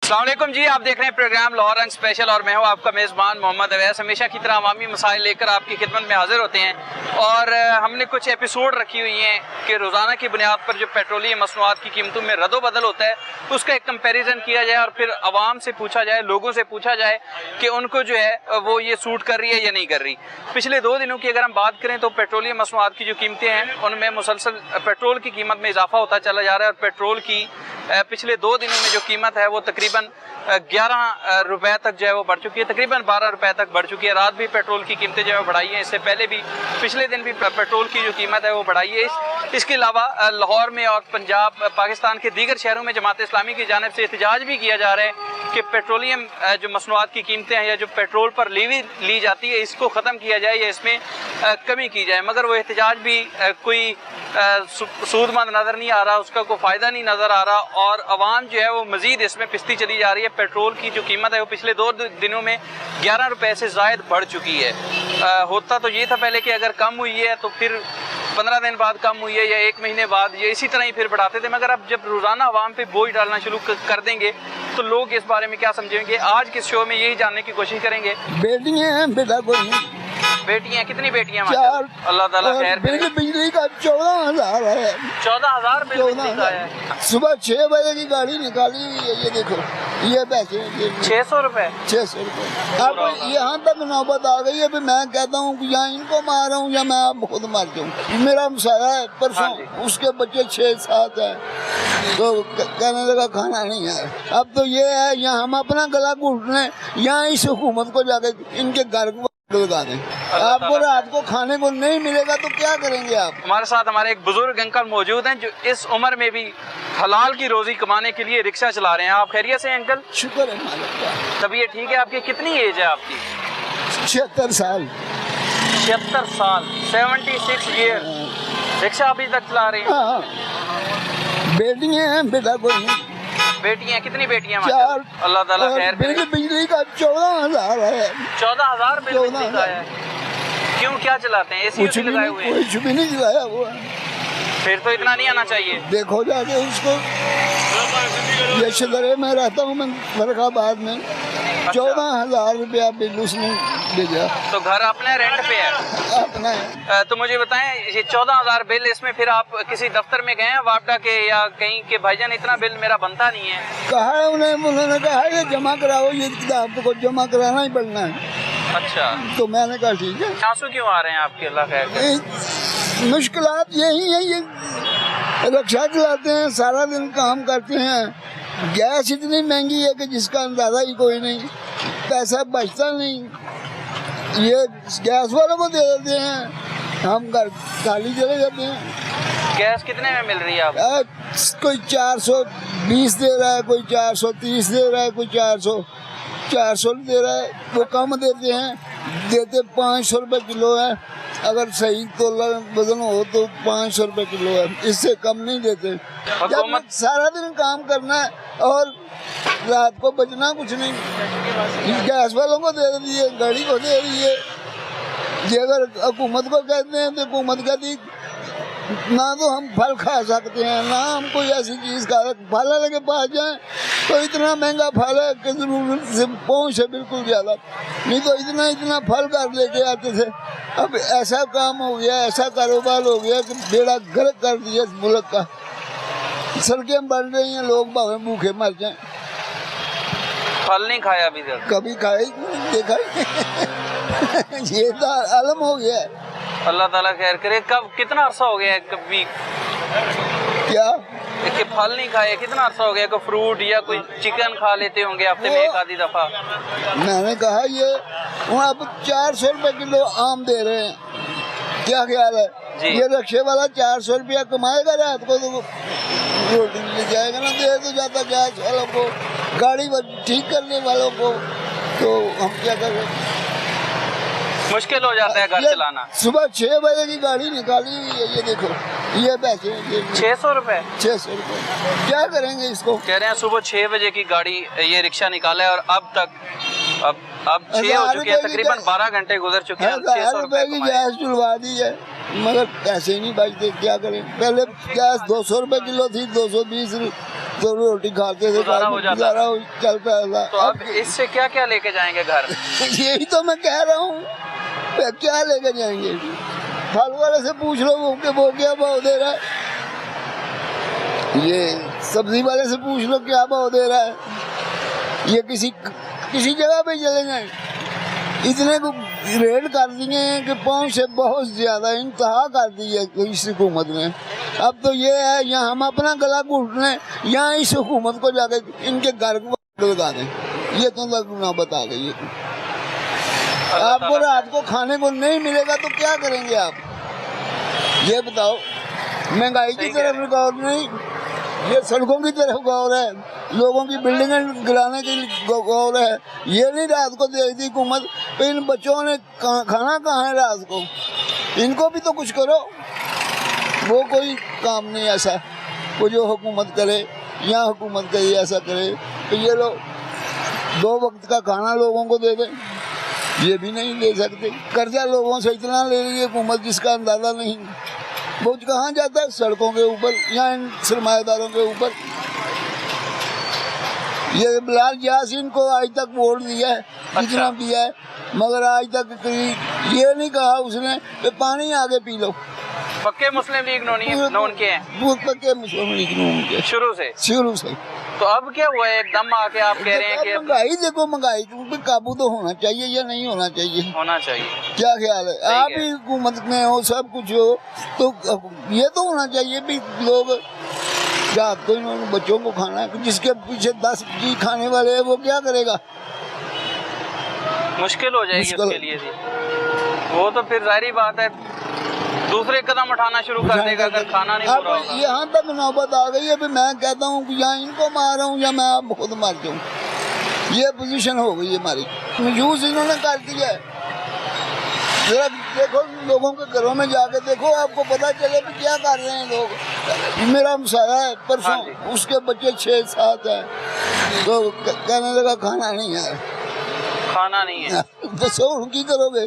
अस्सलाम वालेकुम जी, आप देख रहे हैं प्रोग्राम लाहौर रंग स्पेशल और मैं हूं आपका मेज़बान मोहम्मद अवैस। हमेशा की तरह अवामी मसाइल लेकर आपकी खिदमत में हाजिर होते हैं और हमने कुछ एपिसोड रखी हुई हैं कि रोज़ाना की बुनियाद पर जो पेट्रोलियम मसनूआत की कीमतों में रद्दोबदल होता है उसका एक कंपैरिजन किया जाए और फिर आवाम से पूछा जाए, लोगों से पूछा जाए कि उनको जो है वो ये सूट कर रही है या नहीं कर रही। पिछले 2 दिनों की अगर हम बात करें तो पेट्रोलियम मसनूआत की जो कीमतें हैं उनमें मुसलसल पेट्रोल की कीमत में इजाफा होता चला जा रहा है और पेट्रोल की पिछले 2 दिनों में जो कीमत है वो तकरीबन 11 रुपए तक जो है वो बढ़ चुकी है, तकरीबन 12 रुपए तक बढ़ चुकी है। रात भी पेट्रोल की कीमतें जो है बढ़ाई हैं, इससे पहले भी पिछले दिन भी पेट्रोल की जो कीमत है वो बढ़ाई है। इसके अलावा लाहौर में और पंजाब पाकिस्तान के दीगर शहरों में जमात इस्लामी की जानिब से एहतजाज भी किया जा रहा है कि पेट्रोलियम जो मसनूआत की कीमतें हैं या जो पेट्रोल पर लीवी ली जाती है इसको ख़त्म किया जाए या इसमें कमी की जाए, मगर वो एहतजाज भी कोई सूदमंद नज़र नहीं आ रहा, उसका कोई फ़ायदा नहीं नज़र आ रहा और आवाम जो है वो मज़ीद इसमें पिसती चली जा रही है। पेट्रोल की जो कीमत है वो पिछले 2 दिनों में 11 रुपए से ज़ायद बढ़ चुकी है। होता तो ये था पहले कि अगर कम हुई है तो फिर 15 दिन बाद कम हुई है या 1 महीने बाद या इसी तरह ही फिर बढ़ाते थे, मगर अब जब रोज़ाना आवाम पे बोझ डालना शुरू कर देंगे तो लोग इस बारे में क्या समझेंगे। आज के शो में यही जानने की कोशिश करेंगे। बेटियां हैं बेटा कोई बेटियां, कितनी बेटियां? 4। अल्लाह ताला खैर करे। बिजली का 14,000 है। 14,000 बिजली का है। सुबह 6 बजे की गाड़ी निकाली हुई है, ये देखो ये पैसे 600 रुपए। 600 रुपए। अब यहाँ तक नौबत आ गई है। मैं कहता हूँ कि या इनको मारूं या मैं अब खुद मर जाऊँ। मेरा मसाया है परसों, उसके बच्चे 6-7 है तो कहने लगा खाना नहीं है। अब तो ये है या हम अपना गला घुट लें या इस हुकूमत को जाके इनके घर को लगा दें। आपको रात को खाने को नहीं मिलेगा तो क्या करेंगे आप? हमारे साथ हमारे एक बुजुर्ग अंकल मौजूद हैं जो इस उम्र में भी हलाल की रोजी कमाने के लिए रिक्शा चला रहे हैं। आप खैरियत से अंकल? शुक्र है मालिक का। तबीयत ठीक है आपकी? कितनी एज है आपकी? 76 साल। 76 साल, 76 ईयर। रिक्शा अभी तक चला रहे हैं? हाँ। बेटियां हैं बेटा कोई। बेटियां, कितनी बेटियां? 4। अल्लाह ताला खैर करे। बिजली का 14,000 है। 14,000 बिजली का है। क्यों, क्या चलाते हैं? एसी लगाए हुए हैं? कुछ भी नहीं लगाया हुआ। फिर तो इतना नहीं आना चाहिए। देखो जाके उसको। ये शदरे में रहता हूँ मैं फरखाबाद में। 14,000 रुपया बिल उसने भेजा। तो घर अपने रेंट पे है? अपना है। तो मुझे बताएं ये 14,000 बिल, इसमें फिर आप किसी दफ्तर में गए हैं वापडा के या कहीं के भाईजान इतना बिल मेरा बनता नहीं है? कहा है उन्होंने कहा ये जमा कराओ, ये किताब को जमा कराना ही पड़ना है। अच्छा, तो मैंने कहा ठीक है। आंसू क्यों आ रहे हैं आपके? अल्लाह खैर करे। मुश्किलात यही है, ये रिक्शा चलाते हैं, सारा दिन काम करते हैं, गैस इतनी महंगी है कि जिसका अंदाजा ही कोई नहीं, पैसा बचता नहीं, ये गैस वालों को दे देते हैं, हम घर खाली चले जाते हैं। गैस कितने में मिल रही है आप? कोई 420 दे रहा है, कोई 430 दे रहा है, कोई 400 दे रहा है। वो कम देते हैं, देते 500 रुपये किलो है। अगर सही तो वजन हो तो 500 रुपये किलो है, इससे कम नहीं देते। जब सारा दिन काम करना है और रात को बचना कुछ नहीं, गैस वालों को दे रही है, गाड़ी को दे रही है। ये अगर हुकूमत को कहते हैं तो हुकूमत कहती ना तो हम फल खा सकते हैं ना हम कोई ऐसी चीज़ खा सकते। फल लगे पास जाए तो इतना महंगा फल है कि जरूरत से पहुँच है बिल्कुल ज़्यादा, नहीं तो इतना फल घर लेके आते थे। अब ऐसा काम हो गया, ऐसा कारोबार हो गया कि बेड़ा गर्क कर दिया इस मुल्क का। सड़कें बढ़ रही हैं, लोग भावे भूखे मर जाएं। फल नहीं खाया अभी तक? कभी खाए देखा ये तो आलम हो गया है। अल्लाह ताला खैर करे। कब, कितना अरसा हो गया है कभी क्या कि फल नहीं खाए? कितना अरसा हो गया? कोई फ्रूट या कोई चिकन खा लेते होंगे हफ्ते में 1 आधी दफा? मैंने कहा ये वहाँ अब 400 रुपये किलो आम दे रहे हैं, क्या ख्याल है? ये रिक्शे वाला 400 रुपया कमाएगा, रात को तो रोटी ले जाएगा ना, दे तो जाता गैस वालों को, गाड़ी ठीक करने वालों को, तो हम क्या कर रहे हैं? मुश्किल हो जाता है घर चलाना। सुबह 6 बजे की गाड़ी निकाली हुई है, ये देखो ये पैसे 600 रुपए। 600 रुपये। क्या करेंगे इसको? कह रहे हैं सुबह 6 बजे की गाड़ी ये रिक्शा निकाला है और अब तक अब 6 हो चुके हैं, तकरीबन 12 घंटे गुजर चुके हैं। 1000 रुपये की गैस जुड़वा दी है, मगर पैसे ही नहीं बचते, क्या करें? पहले गैस 200 रुपये किलो थी, 220 तो रोटी खाते थे, गुजारा हो जाता गुजारा चलता था। तो अब इससे क्या क्या लेके जाएंगे घर? यही तो मैं कह रहा हूँ, क्या लेके जाएंगे? फल वाले से पूछ लो वो क्या भाव दे रहा है, ये सब्जी वाले से पूछ लो क्या भाव दे रहा है, ये किसी जगह पे चले जाए इतने को रेट कर दिए हैं कि पहुँच से बहुत ज्यादा इंतहा कर दी है इस हुकूमत ने। अब तो ये है यहाँ हम अपना गला घुट लें, यहाँ इस हुकूमत को जाके इनके घर को लगा दें, ये तो ना बता गई। आपको रात को खाने को नहीं मिलेगा तो क्या करेंगे आप, ये बताओ। महंगाई की तरफ गौर नहीं, ये सड़कों की तरफ गौर है, लोगों की बिल्डिंगें गिराने की गौर है। ये नहीं रात को देखती हुकूमत, तो इन बच्चों ने खाना कहाँ है रात को, इनको भी तो कुछ करो। वो कोई काम नहीं ऐसा वो जो हुकूमत करे, यहाँ हुकूमत करे ऐसा करे तो ये लोग 2 वक्त का खाना लोगों को दे दें, ये भी नहीं दे सकते। कर्जा लोगों से इतना ले रही है हुकूमत जिसका अंदाजा नहीं। वो कहाँ जाता है? सड़कों के ऊपर या इन सरमाएदारों के ऊपर। ये बिलाल यासीन को आज तक वोट दिया है, जितना दिया है, मगर आज तक ये नहीं कहा उसने कि पानी आगे पी लो। पक्के मुस्लिम लीग नून के हैं, पक्के मुस्लिम लीग नून के शुरू से। तो अब क्या हुआ है एकदम आके आप कह रहे हैं कि महंगाई देखो, महंगाई पे काबू तो होना चाहिए या नहीं होना चाहिए? होना चाहिए। क्या ख्याल है? आप ही हुकूमत में हो, सब कुछ हो, तो ये तो होना चाहिए भी लोग रात को इन्होंने बच्चों को खाना है, जिसके पीछे 10 चीज खाने वाले हैं वो क्या करेगा? मुश्किल हो जाएगी उसके लिए भी। वो तो फिर जाहिर बात है दूसरे कदम उठाना शुरू कर देगा अगर खाना नहीं पूरा होगा। यहाँ तक नौबत आ गई है, मैं कहता हूँ कि यहाँ इनको मार रहा हूँ या मैं आप खुद मार जाऊँ, ये पोजीशन हो गई हमारी। यूज इन्होंने कर दिया है। जरा देखो लोगों के घरों में जाके देखो, आपको पता चले कि क्या कर रहे हैं लोग। मेरा मसाया है परसों, उसके बच्चे 6-7 हैं, तो कहने लगा खाना नहीं है, खाना नहीं है। दसो की करोगे?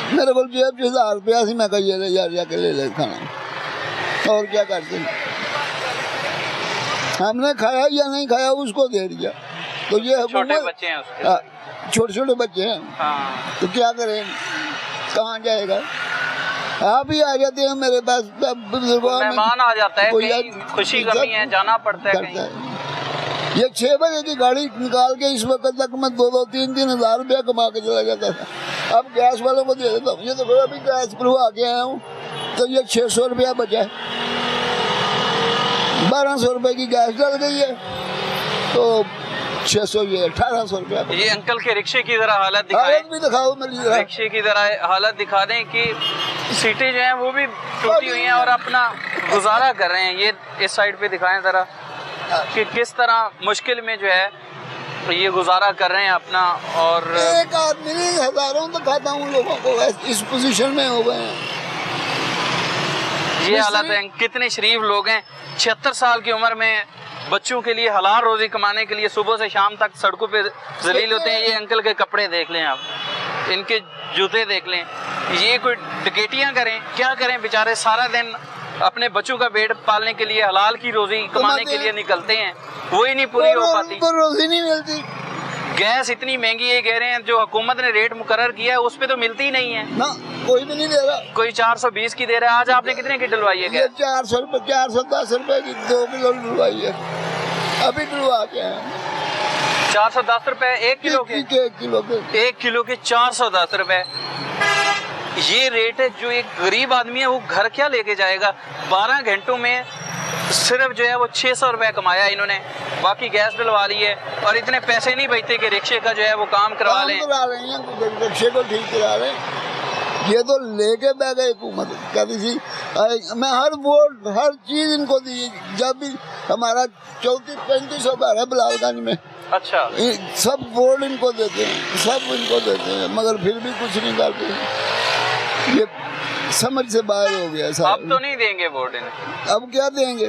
मेरे को जेब 1000 रुपया सी, मैं कही ले यार जाके ले ले खाना, और क्या करते हैं? हमने खाया या नहीं खाया उसको दे दिया। तो ये छोटे बच्चे हैं उसके, छोटे बच्चे हैं, तो क्या करें, कहाँ जाएगा? आप ही आ जाते हैं मेरे पास, मेहमान आ जाता है, खुशी गमी है, जाना पड़ता है। ये 6 बजे की गाड़ी निकाल के इस वक्त तक मैं 2-3 हज़ार रुपया कमा के चला जाता था। अब गैस वालों को दे देता हूँ, ये तो अभी गैस भरवा के आया हूँ, तो ये 600 रुपया बचा है। 1200 रुपये की गैस डल गई है, तो 600 ये 1800 रुपया। ये अंकल के रिक्शे की जरा हालत भी दिखाओ मेरी, रिक्शे की जरा हालत दिखा दें कि सीटें जो हैं वो भी टूटी हुई हैं और अपना गुजारा कर रहे हैं। ये इस साइड पे दिखाएं जरा कि किस तरह मुश्किल में जो है ये गुजारा कर रहे हैं अपना। और एक आदमी नहीं, हजारों तो खाता हूँ लोगों को इस पोजीशन में हो गए हैं। ये हालत है। कितने शरीफ लोग हैं, 76 साल की उम्र में बच्चों के लिए हलाल रोजी कमाने के लिए सुबह से शाम तक सड़कों पे जलील होते हैं। ये अंकल के कपड़े देख लें आप, इनके जूते देख लें, ये कोई डकैतियां करें, क्या करें बेचारे, सारा दिन अपने बच्चों का पेट पालने के लिए हलाल की रोजी कमाने के लिए निकलते हैं, वही नहीं पूरी हो पाती, रोजी नहीं मिलती। गैस इतनी महंगी है, कह रहे हैं जो हुकूमत ने रेट मुकर्रर किया है उस पे तो मिलती ही नहीं है ना, कोई भी नहीं दे रहा। कोई 420 की दे रहा है। आज आपने कितने की डलवाई है गैस? 400 रुपये, 410 रुपये की 2 किलो डलवाई है, अभी डलवा के हैं। 410 रुपये 1 किलो के? 1 किलो के 410 रुपये। ये रेट है। जो एक गरीब आदमी है वो घर क्या लेके जाएगा? 12 घंटों में सिर्फ जो है वो 600 रुपये कमाया इन्होंने, बाकी गैस डलवा ली है और इतने पैसे नहीं बचते कि रिक्शे का जो है वो काम करवा लें। रिक्शे को ठीक करा रहे हैं, ये तो लेके बैठ गए हुकूमत। कहती थी मैं हर वोट हर चीज इनको दी, जब भी हमारा 34-35 घर है बिलालगंज में, अच्छा, सब वोट इनको देते हैं, सब इनको देते हैं, मगर फिर भी कुछ नहीं करते। ये समझ से बाहर हो गया साहब। अब तो नहीं देंगे वोट इन्हें? अब क्या देंगे?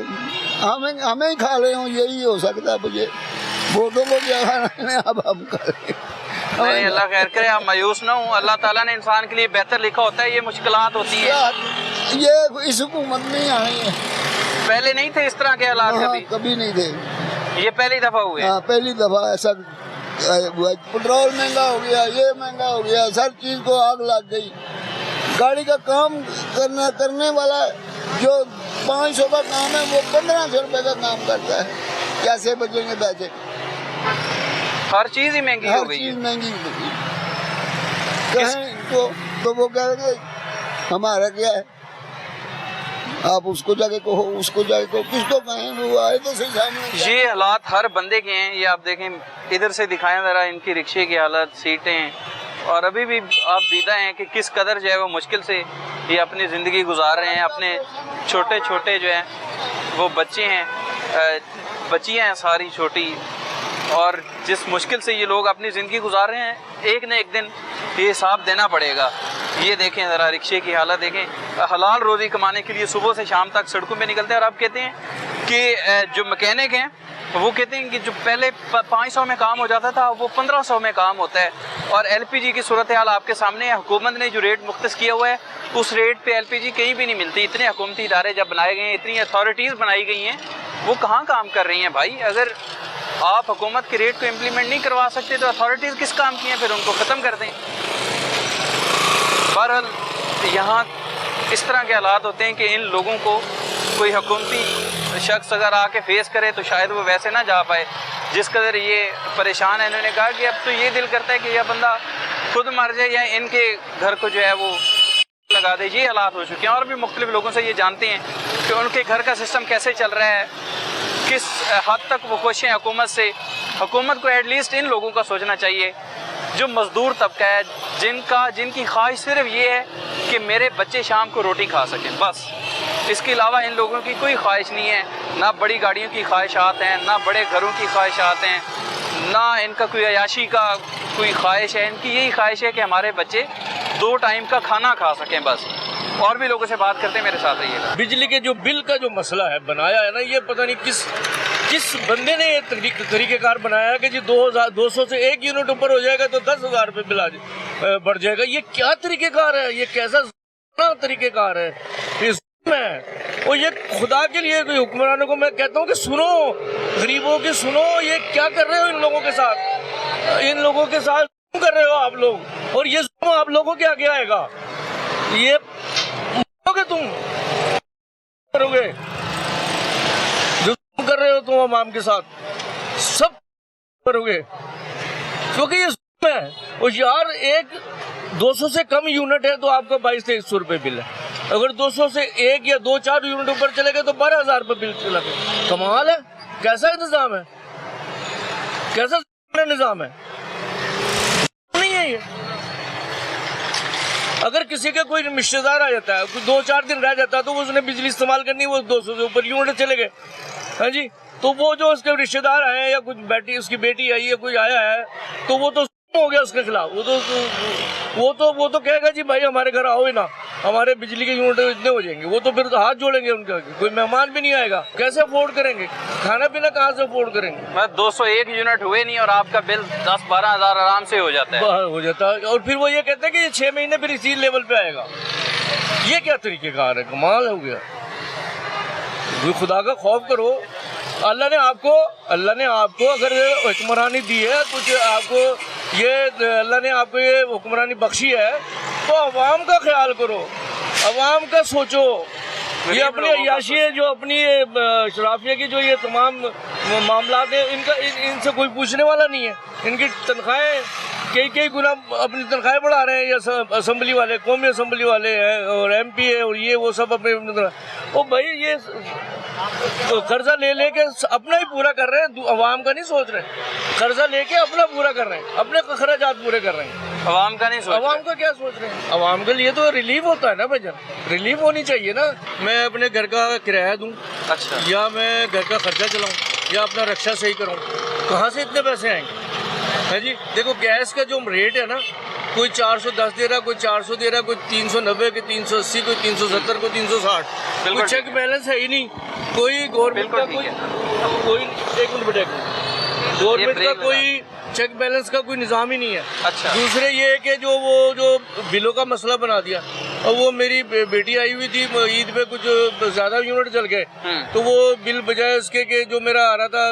हमें ही खा रहे हो, यही हो सकता है मुझे, वोटों को क्या खाना है, अब हम खा रहे हैं। नहीं, अल्लाह खैर करे, आप मायूस ना हो, अल्लाह ताला ने इंसान के लिए बेहतर लिखा होता है, ये मुश्किलात होती है। ये इस हुकूमत में ही आनी है, पहले नहीं थे इस तरह के हालात हाँ, कभी? कभी नहीं थे। ये पहली दफा हुए? हाँ, पहली दफा ऐसा हुआ। पेट्रोल महंगा हो गया, ये महंगा हो गया, हर चीज को आग लग गई। गाड़ी का काम करने वाला जो 500 का काम है वो 1500 रुपए का काम करता है। कैसे बचेंगे पैसे? हर चीज ही महंगी हो हर गई चीज है। महंगी हो गई। कहें तो वो कहेंगे हमारा क्या है, आप उसको जाके कहो, उसको जाके कहो, किसको कहें? वो आए तो सही सामने। ये हालात हर बंदे के हैं। ये आप देखें, इधर से दिखाएं जरा इनकी रिक्शे की हालत, सीटें, और अभी भी आप दीदा हैं कि किस कदर जो है वो मुश्किल से ये अपनी ज़िंदगी गुजार रहे हैं। अपने छोटे छोटे जो हैं वो बच्चे हैं, बच्चियाँ हैं सारी छोटी, और जिस मुश्किल से ये लोग अपनी ज़िंदगी गुजार रहे हैं, एक न एक दिन ये हिसाब देना पड़ेगा। ये देखें ज़रा रिक्शे की हालत देखें। हलाल रोज़ी कमाने के लिए सुबह से शाम तक सड़कों पे निकलते हैं। और आप कहते हैं कि जो मैकेनिक हैं वो कहते हैं कि जो पहले 500 में काम हो जाता था वो 1500 में काम होता है। और LPG की सूरत हाल आपके सामने है। हुकूमत ने जो रेट मुख्तस किया हुआ है उस रेट पे LPG कहीं भी नहीं मिलती। इतने हुकूमती इदारे जब बनाए गए हैं, इतनी अथॉरिटीज़ बनाई गई हैं, वो कहाँ काम कर रही हैं भाई? अगर आप हुकूमत के रेट को इम्प्लीमेंट नहीं करवा सकते तो अथॉरिटीज़ किस काम की हैं? फिर उनको ख़त्म कर दें। बहरहाल यहाँ इस तरह के हालात होते हैं कि इन लोगों को कोई हुकूमती शख्स अगर आके फेस करे तो शायद वो वैसे ना जा पाए जिस कदर ये परेशान है। इन्होंने कहा कि अब तो ये दिल करता है कि यह बंदा खुद मर जाए या इनके घर को जो है वो लगा दे। ये हालात हो चुके हैं। और भी मुख्तलिफ लोगों से ये जानते हैं कि उनके घर का सिस्टम कैसे चल रहा है, किस हद तक वो खुश हैं हुकूमत से। हुकूमत को एटलीस्ट इन लोगों का सोचना चाहिए जो मज़दूर तबका है, जिनकी ख्वाहिश सिर्फ ये है कि मेरे बच्चे शाम को रोटी खा सकें, बस। इसके अलावा इन लोगों की कोई ख्वाहिश नहीं है। ना बड़ी गाड़ियों की ख्वाहिशात हैं, ना बड़े घरों की ख्वाहिशात हैं, ना इनका कोई अयाशी का कोई ख्वाहिश है। इनकी यही ख्वाहिश है कि हमारे बच्चे 2 टाइम का खाना खा सकें, बस। और भी लोगों से बात करते हैं, मेरे साथ रहिएगा। बिजली के जो बिल का जो मसला है बनाया है ना, ये पता नहीं किस बंदे ने ये तरीक़ेकार बनाया है कि जी 200 से 1 यूनिट ऊपर हो जाएगा तो 10,000 रुपये बिल बढ़ जाएगा। ये क्या तरीक़ेकार है? ये कैसा तरीक़ेकार है इसमें? और ये खुदा के लिए कोई हुक्मरानों को मैं कहता हूँ कि सुनो, गरीबों की सुनो, ये क्या कर रहे हो इन लोगों के साथ? इन लोगों के साथ क्यों कर रहे हो आप लोग? और ये आप लोगों के आगे आएगा। ये तुम करोगे जो तुम कर रहे हो, तुम आवाम के साथ सब करोगे, क्योंकि ये है। और यार, एक 200 से कम यूनिट है तो आपका 22 से 100 रुपये बिल है। अगर 200 से 1 या 2-4 यूनिट ऊपर चले गए तो 12,000 रुपये बिल चला गया। कमाल है। कैसा इंतजाम है? कैसा निज़ाम है? नहीं है ये। अगर किसी का कोई रिश्तेदार आ जाता है, 2-4 दिन रह जाता है, तो वो उसने बिजली इस्तेमाल करनी, वो 200 से ऊपर यूनिट चले गए, हाँ जी, तो वो जो उसके रिश्तेदार आए हैं या कुछ उसकी बेटी आई है, कोई आया है, तो वो तो हो गया उसके खिलाफ। वो तो कहेगा जी भाई हमारे घर आओ ही ना, हमारे बिजली के यूनिट इतने हो जाएंगे। वो तो फिर हाथ जोड़ेंगे उनके, कोई मेहमान भी नहीं आएगा। कैसे अफोर्ड करेंगे? खाना पीना कहाँ से अफोर्ड करेंगे? मैं 201 यूनिट हुए नहीं और आपका बिल 10-12 हज़ार आराम से हो जाता है। हो जाता है। और फिर वो ये कहते हैं कि ये 6 महीने फिर इसी लेवल पे आएगा। ये क्या तरीक़ेकार है? कमाल हो गया। खुदा का खौफ करो। अल्लाह ने आपको अगर हुक्मरानी दी है, कुछ आपको ये अल्लाह ने आपको ये हुक्मरानी बख्शी है, तो अवाम का ख्याल करो, अवाम का सोचो। ये अपनी अय्याशी है, जो अपनी शराफिया की जो ये तमाम मामलात हैं, इनसे कोई पूछने वाला नहीं है। इनकी तनख्वाहें कई गुना अपनी तनख्वाहें बढ़ा रहे हैं, या असम्बली वाले, कौमी असम्बली वाले हैं और MP है और ये वो सब अपने। ओ भाई, ये कर्जा ले के अपना ही पूरा कर रहे हैं, अवाम का नहीं सोच रहे। कर्जा लेके अपना पूरा कर रहे हैं, अपने खर्चात पूरे कर रहे हैं, अवाम का नहीं सोच। अवाम का क्या सोच रहे हैं? अवाम के लिए तो रिलीफ होता है ना भाईजान, रिलीफ होनी चाहिए ना। मैं अपने घर का किराया दूं, अच्छा, या मैं घर का खर्चा चलाऊं, या अपना रक्षा सही करूं, कहाँ से इतने पैसे आएंगे? है जी। देखो, गैस का जो रेट है ना, कोई 410 दे रहा, कोई 400 दे रहा, कोई 390, कोई 380, कोई 370, कोई 360। कोई चेक बैलेंस है ही नहीं। कोई गवर्नमेंट का कोई एक मिनट बेटा, गवर्नमेंट का कोई चेक बैलेंस का कोई निज़ाम ही नहीं है। अच्छा। दूसरे ये है कि जो बिलों का मसला बना दिया। और वो मेरी बेटी आई हुई थी ईद पे, कुछ ज्यादा यूनिट जल गए, तो वो बिल बजाय उसके कि जो मेरा आ रहा था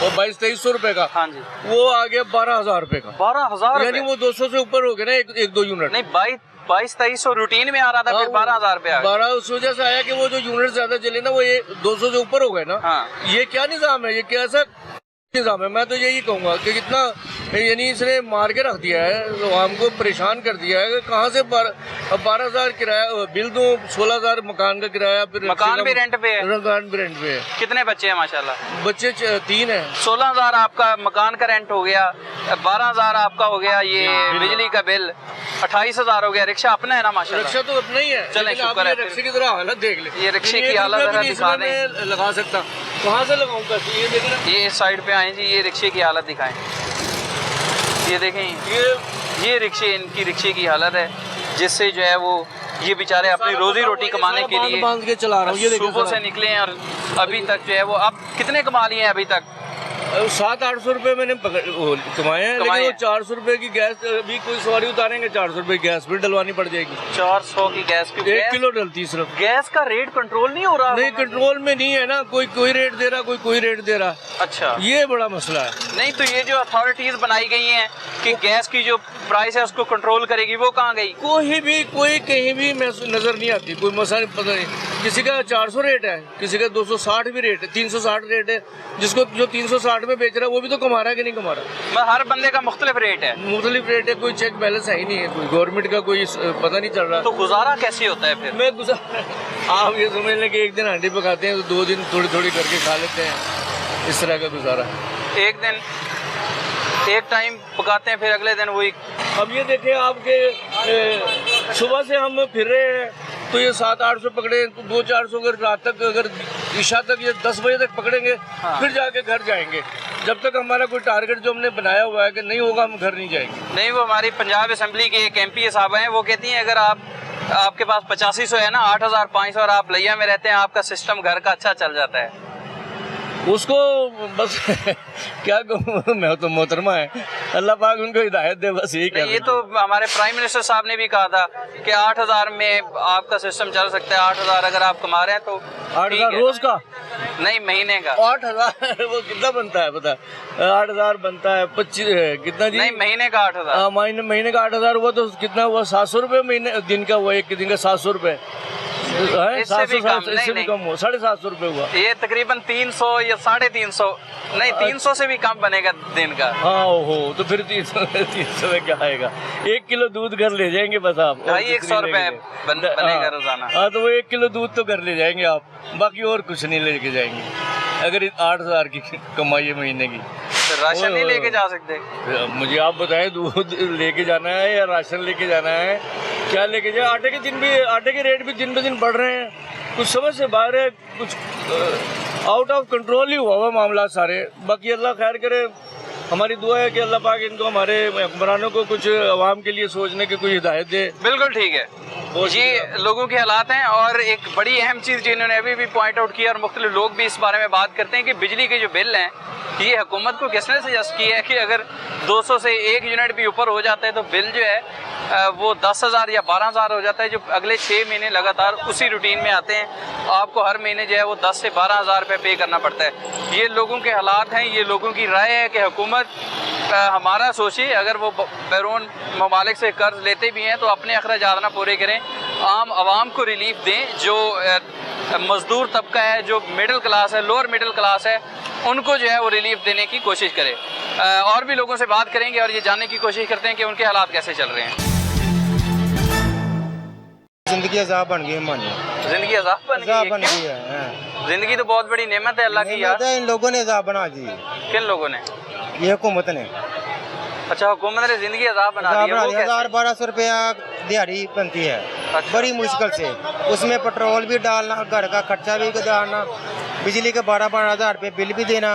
2200-2300 रुपए का, हाँ जी, वो आ गया 12,000 रुपए का। 12,000, यानी वो 200 से ऊपर हो गया ना, एक दो यूनिट। नहीं 22-2300 रूटीन में आ रहा था, फिर 12,000 रुपए आ गया। 12 उस वजह से आया कि वो जो यूनिट ज्यादा चले ना, वो ये 200 से ऊपर हो गए ना। हाँ। ये क्या निजाम है, ये कैसा निजाम है? मैं तो यही कहूंगा कि कितना यानी इसने मार के रख दिया है, आवाम को परेशान कर दिया है। कहाँ से 12,000 किराया बिल दूं, 16,000 मकान का किराया, फिर मकान भी रेंट पे है। मकान भी रेंट पे है। कितने बच्चे हैं माशाल्लाह? बच्चे 3 हैं। 16,000 आपका मकान का रेंट हो गया, 12,000 आपका हो गया ये बिजली का बिल, 28,000 हो गया। रिक्शा अपना है ना माशाल्लाह? रिक्शा तो अपना ही है। चलें, लेकिन आप शुक्र है। ये रिक्शे की तरह हालत देख ले, ये रिक्शे की हालत जरा दिखा दें। मैं लगा सकता, कहाँ से लगाऊं पैसे? ये देखना, ये इस साइड पे आए जी, ये रिक्शे की हालत दिखाएं। ये देखें, ये रिक्शे, इनकी रिक्शे की हालत है, जिससे जो है वो ये बेचारे अपनी रोजी रोटी कमाने के लिए बांध के चला रहा हूँ। ये सुबह से निकले हैं और अभी तक जो है वो, अब कितने कमा लिए हैं अभी तक? 700-800 रुपए मैंने कमाए हैं, लेकिन वो 400 रुपए की गैस, अभी कोई सवारी उतारेंगे 400 रुपए की गैस फिर डलवानी पड़ जाएगी। 400 की गैस की 1 किलो डलती सिर्फ। गैस का रेट कंट्रोल नहीं हो रहा? नहीं, कंट्रोल में नहीं है ना, कोई रेट दे रहा, कोई रेट दे रहा। अच्छा, ये बड़ा मसला है। नहीं तो ये जो अथॉरिटीज बनाई गई हैं कि गैस की जो प्राइस है उसको कंट्रोल करेगी, वो कहाँ गई? कोई कहीं भी नजर नहीं आती, कोई मसला पता नहीं। किसी का 400 रेट है, किसी का 260 भी रेट है, 360 रेट है। जिसको जो 360 में बेच रहा है वो भी तो कमा रहा है कि नहीं कमा रहा? हर बंदे का मुख्तलिफ रेट है। मुख्तलिफ रेट है, कोई चेक बैलेंस है ही नहीं है, कोई गवर्नमेंट का कोई पता नहीं चल रहा। तो गुजारा कैसे होता है फिर? आप ये समझ लें कि एक दिन हांडी पकाते हैं तो 2 दिन थोड़ी थोड़ी करके खा लेते हैं, इस तरह का गुजारा। एक दिन एक टाइम पकाते हैं, फिर अगले दिन वही। अब ये देखें आपके सुबह से हम फिर रहे हैं तो ये 700-800 पकड़े तो 200-400 अगर रात तक, अगर ईशा तक, ये 10 बजे तक पकड़ेंगे। हाँ। फिर जाके घर जाएंगे। जब तक हमारा कोई टारगेट जो हमने बनाया हुआ है कि नहीं होगा, हम घर नहीं जाएंगे। नहीं, वो हमारी पंजाब असेंबली के एक MP साहब हैं, वो कहती हैं अगर आपके पास 8500 है ना, 8,500 और आप लिया में रहते हैं, आपका सिस्टम घर का अच्छा चल जाता है। उसको बस क्या कहूँ मैं, तो मोहतरमा है, अल्लाह पाक उनको हिदायत दे, बस यही कहते हैं। ये तो हमारे प्राइम मिनिस्टर साहब ने भी कहा था कि 8,000 में आपका सिस्टम चल सकता है। 8,000 अगर आप कमा रहे हैं तो 8,000 रोज का? नहीं, महीने का। 8,000 वो कितना बनता है पता? 8,000 बनता है 25 कितना जी? नहीं, महीने का 8,000। महीने का 8,000 हुआ तो कितना हुआ? 700 रुपए महीने, दिन का हुआ, एक दिन का 700 रुपए। इससे भी कम हुआ, 750 रुपए हुआ। ये तकरीबन 300 या 350, नहीं 300 से भी कम बनेगा दिन का। हाँ हो, तो फिर 300 में क्या आएगा? 1 किलो दूध घर ले जाएंगे बस आप। 100 रुपए बनेगा रोजाना। हाँ, तो वो 1 किलो दूध तो घर ले जाएंगे आप, बाकी और कुछ नहीं लेके जाएंगे। अगर 8,000 की कमाई है महीने की, राशन नहीं लेके जा सकते? मुझे आप बताएं, दूध लेके जाना है या राशन लेके जाना है, क्या लेके जाए? आटे के रेट भी दिन ब दिन बढ़ रहे हैं, कुछ समझ से बाहर है, कुछ आउट ऑफ कंट्रोल ही हुआ मामला सारे। बाकी अल्लाह खैर करे, हमारी दुआ है कि अल्लाह पाक इनको, हमारे हुक्मरानों को कुछ आवाम के लिए सोचने की कोई हिदायत दे। बिल्कुल ठीक है, ये लोगों के हालात हैं। और एक बड़ी अहम चीज़ जिन्होंने अभी भी पॉइंट आउट किया और मुख्तलिफ लोग भी इस बारे में बात करते हैं कि बिजली के जो बिल हैं, ये हुकूमत को किसने सजेस्ट किया है कि अगर 200 से 1 यूनिट भी ऊपर हो जाता है तो बिल जो है वो 10,000 या 12,000 हो जाता है, जो अगले 6 महीने लगातार उसी रूटीन में आते हैं। आपको हर महीने जो है वो 10 से 12,000 रुपये पे करना पड़ता है। ये लोगों के हालात हैं, ये लोगों की राय है कि हुकूमत हमारा सोचे, अगर वो बैरून ममालिक से कर्ज लेते भी हैं तो अपने अखराजात ना पूरे करें, आम आवाम को रिलीफ दें। जो मज़दूर तबका है, जो मिडिल क्लास है, लोअर मिडिल क्लास है, उनको जो है वो रिलीफ देने की कोशिश करें। और भी लोगों से बात करेंगे और ये जानने की कोशिश करते हैं कि उनके हालात कैसे चल रहे हैं। जिंदगी अजाब बन गई हमारी। जिंदगी अजाब बन गई है। जिंदगी तो बहुत बड़ी नेमत है अल्लाह की यार। इन लोगों ने अजाब बना दी। किन लोगों ने? ये हुकूमत ने। अच्छा, हुकूमत ने जिंदगी अजाब बना दी है। 1,000-1,200 रुपया दिहाड़ी बनती है। अच्छा। बड़ी मुश्किल से, उसमें पेट्रोल भी डालना, घर का खर्चा भी डालना, बिजली के 12-12 रुपये बिल भी देना,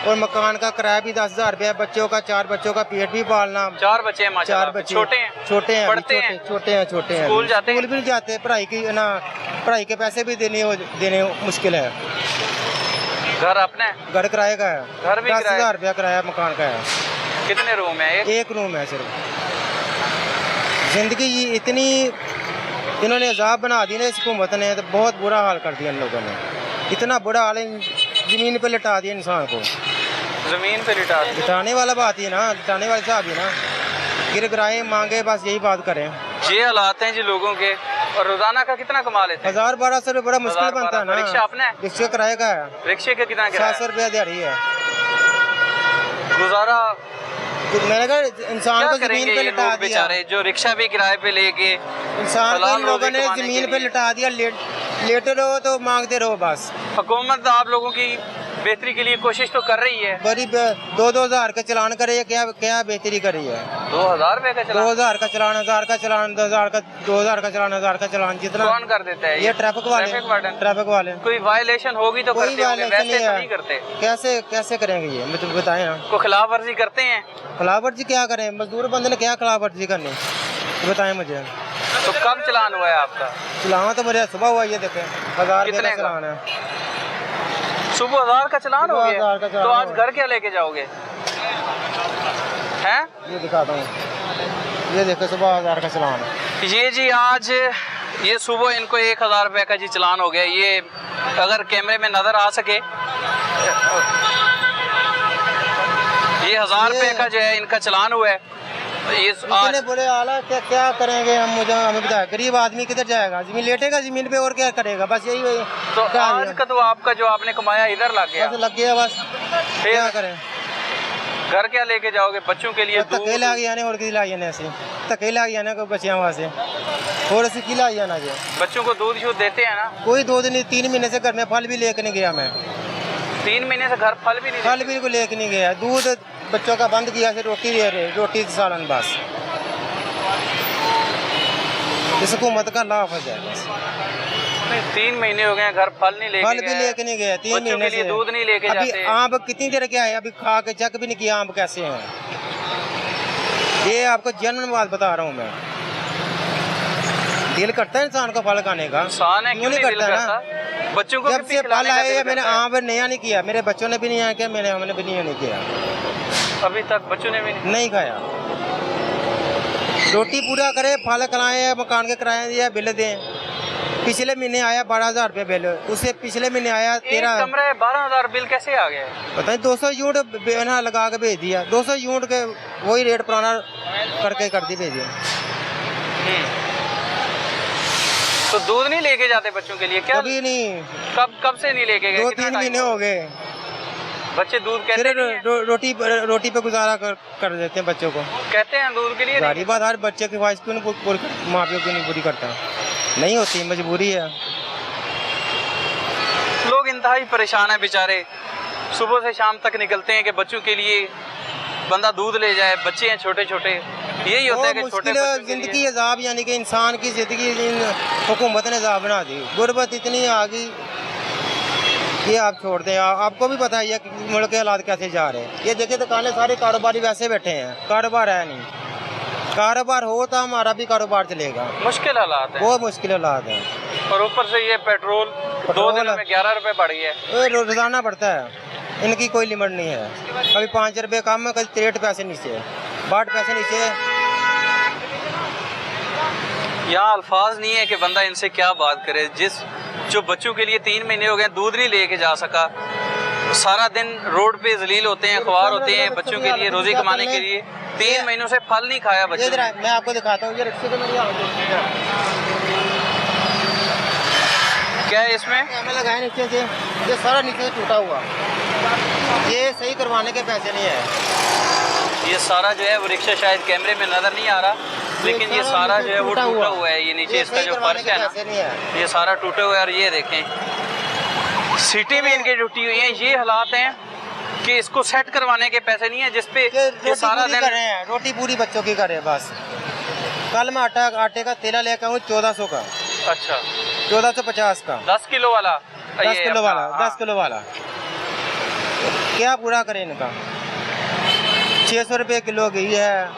और मकान का किराया भी 10,000 रुपया, बच्चों का 4 बच्चों का पेट भी पालना। 4 बच्चे हैं माशाल्लाह। 4 बच्चे छोटे हैं? छोटे हैं, पढ़ते हैं? छोटे हैं। स्कूल जाते हैं? स्कूल भी नहीं जाते। पढ़ाई के पैसे भी देने मुश्किल है। घर अपना है? घर किराए का है। घर भी 10,000 रुपया किराया मकान का है। कितने रूम है? एक रूम है सिर्फ। जिंदगी इतनी इन्होंने अजाब बना दी ना इस हुकूमत ने, तो बहुत बुरा हाल कर दिया इन लोगों ने। इतना बुरा हाल है, ज़मीन पे लिटा दिया इंसान को। ज़मीन पे लिटाने वाला बात ही ना, लिटाने वाले साहब ही ना, गिर गिराए मांगे, बस यही बात करें। ये हालात हैं जी लोगों के। और रोजाना का कितना कमा लेते हैं? 1000-1200 रुपये बड़ा मुश्किल बनता है ना। रिक्शा अपना है? रिक्शे किराए का है, रिक्शे का कितना किराया? 700 रुपया दिहाड़ी है। गुजारा मैंने कहा इंसान क्या को करेंगे ज़मीन पे ये लिटा लोग दिया, बेचारे जो रिक्शा भी किराए पे लेके इंसान को हलाल इन लोगों रोज़ी ने कमाने के ज़मीन पे लिए। लिटा दिया। लेटे रहो तो मांगते रहो बस। हुकूमत आप लोगों की बेहतरी के लिए कोशिश तो कर रही है। बड़ी 2-2 हज़ार का चलान करे, क्या क्या बेहतरी करी है। 2000 रुपए का चला 2000 का चलान, 1000 का चलान, 2000 का चलान, 1000 का चलान, जितना कौन कर देता है? ये ट्रैफिक वाले, ट्रैफिक वार्डन। ट्रैफिक वाले। कोई वायलेशन होगी तो कोई करते होंगे, वायलेशन वैसे नहीं तो है। नहीं करते। कैसे कैसे करेंगे ये, मुझे बताएं ना। को खिलाफ वर्जी करते हैं खिलाफ वर्जी क्या करें, मजदूर बंदे ने क्या खिलाफ वर्जी करनी, बताएं मुझे। तो कब चलान हुआ है आपका? चलान तो मेरे सुबह हुआ, ये देखें 1000 कितने का का? चलान है। सुबह 1000 का चलान हो सुबह गया? 1000 का चलान तो आज हो घर क्या लेके जाओगे हैं? ये दिखाता हूँ, ये देखो सुबह 1000 का चलान है। ये जी आज ये सुबह इनको 1000 रुपए का जी चलान हो गया। ये अगर कैमरे में नजर आ सके, ये 1000 रुपए का जो है इनका चलान हुआ है। ये इतने आज बुरे हाल है, क्या करेंगे हम, मुझे हमें बताया। गरीब आदमी किधर जाएगा, जमीन लेटेगा ज़मीन पे और क्या करेगा, बस यही तो क्या आज है? का तो आपका जो आपने कमाया इधर लग गया। बस लग गया, बस क्या करें। घर क्या लेके जाओगे बच्चों के लिए? धक्के ला गया ने और की लाई जाने, ऐसे धक्के ला गया ना कोई बच्चियां वास्ते, और ऐसे की लाई जाना जो बच्चों को दूध शूध देते हैं ना? कोई 2 दिन 3 महीने से घर में फल भी लेकर नहीं गया मैं, 3 महीने से घर फल भी नहीं फल भी को लेकर नहीं गया। दूध बच्चों का बंद किया, से रोटी दे रहे, रोटी सालन बस। इस हुकूमत का लाभ है बस। नहीं, 3 महीने हो गए घर फल नहीं लेके फल भी लेके नहीं गए 3 बच्चों महीने के लिए से। दूध नहीं लेके अभी जाते। आम कितनी देर क्या है, अभी खा के चेक भी नहीं किया आम कैसे हैं। ये आपको जन्म बात बता रहा हूँ मैं। दिल करता है इंसान को फल खाने का, इंसान है क्यों नहीं दिल ना। करता? बच्चों को जब भी से खिलाने फल का आए दिल हैं, मैंने करता है। आम नया नहीं किया, मेरे बच्चों ने भी नहीं आया किया, हमने भी नहीं किया, अभी तक बच्चों ने भी नहीं खाया। रोटी पूरा करे, फल खिलाए, मकान के किराए दिया, बिल दें। पिछले महीने आया 12,000 रुपये बिल, उससे पिछले महीने आया 13। कमरे 12,000 बिल कैसे आ गए? पता नहीं 200 यूनिट बेना लगा के भेज दिया, 200 यूनिट के वही रेट पुराना करके कर दी, भेज दिया। तो दूध नहीं लेके जाते बच्चों के लिए क्या? कभी नहीं, कब से नहीं लेके गए? 2-3 महीने हो गए। बच्चे दूध कहते फिर नहीं हैं? रोटी पे गुजारा कर देते हैं बच्चों को। कहते हैं दूध के लिए सारी बात, हर बच्चे की ख्वाहिश क्यों नहीं माँ प्यो क्यों नहीं पूरी करता, नहीं होती, मजबूरी है। लोग इंतहाई परेशान है बेचारे, सुबह से शाम तक निकलते हैं कि बच्चों के लिए बंदा दूध ले जाए। बच्चे हैं छोटे छोटे, यही होता है कि छोटे मुश्किल बच्चों के जिंदगी लिए। अजाब, यानी कि इंसान की जिंदगी हुकूमत ने अजाब बना दी। गुर्बत इतनी आ गई, ये आप छोड़ दें। आपको भी पता है कि मुल्क के हालात कैसे जा रहे हैं। ये देखिए दुकानें सारे कारोबारी वैसे बैठे हैं, कारोबार है नहीं। कारोबार हो तो हमारा भी कारोबार चलेगा। मुश्किल हालात है, बहुत मुश्किल हालात है। और ऊपर से ये पेट्रोल 2 दिनों में 11 रुपए बढ़ गया है। रोजाना बढ़ता है, इनकी कोई लिमिट नहीं है। कभी 5 रुपये कम है, कभी 63 पैसे नीचे, 62 पैसे नीचे। यहाँ अल्फाज नहीं है कि बंदा इनसे क्या बात करे। जो बच्चों के लिए 3 महीने हो गए दूध नहीं लेके जा सका, सारा दिन रोड पे जलील होते हैं, ख्वार होते हैं बच्चों के लिए रोजी कमाने के लिए। 3 महीनों से फल नहीं खाया बच्चों ने। मैं आपको दिखाता हूँ, ये रिक्शे को मेरी क्या है इसमें? हमें लगाए नीचे से, ये सारा नीचे से टूटा हुआ, ये सही करवाने के पैसे नहीं है। ये सारा जो है वो रिक्शा शायद कैमरे में नजर नहीं आ रहा, लेकिन ये सारा जो है वो टूटा हुआ है। ये नीचे इसका जो फर्श है ना, ये सारा टूटा हुआ है। और ये देखें सीटें भी इनकी टूटी हुई हैं। ये हालात हैं कि इसको सेट करवाने के पैसे नहीं है, जिसपे ये सारा दिन रोटी पूरी बच्चों की करे बस। कल मैं आटे का तेला लेकर आऊँ 1400 का। अच्छा, 1450 का 10 किलो वाला, 10 किलो वाला, हाँ। 10 किलो वाला क्या पूरा करे इनका। 600 रुपये किलो घी है,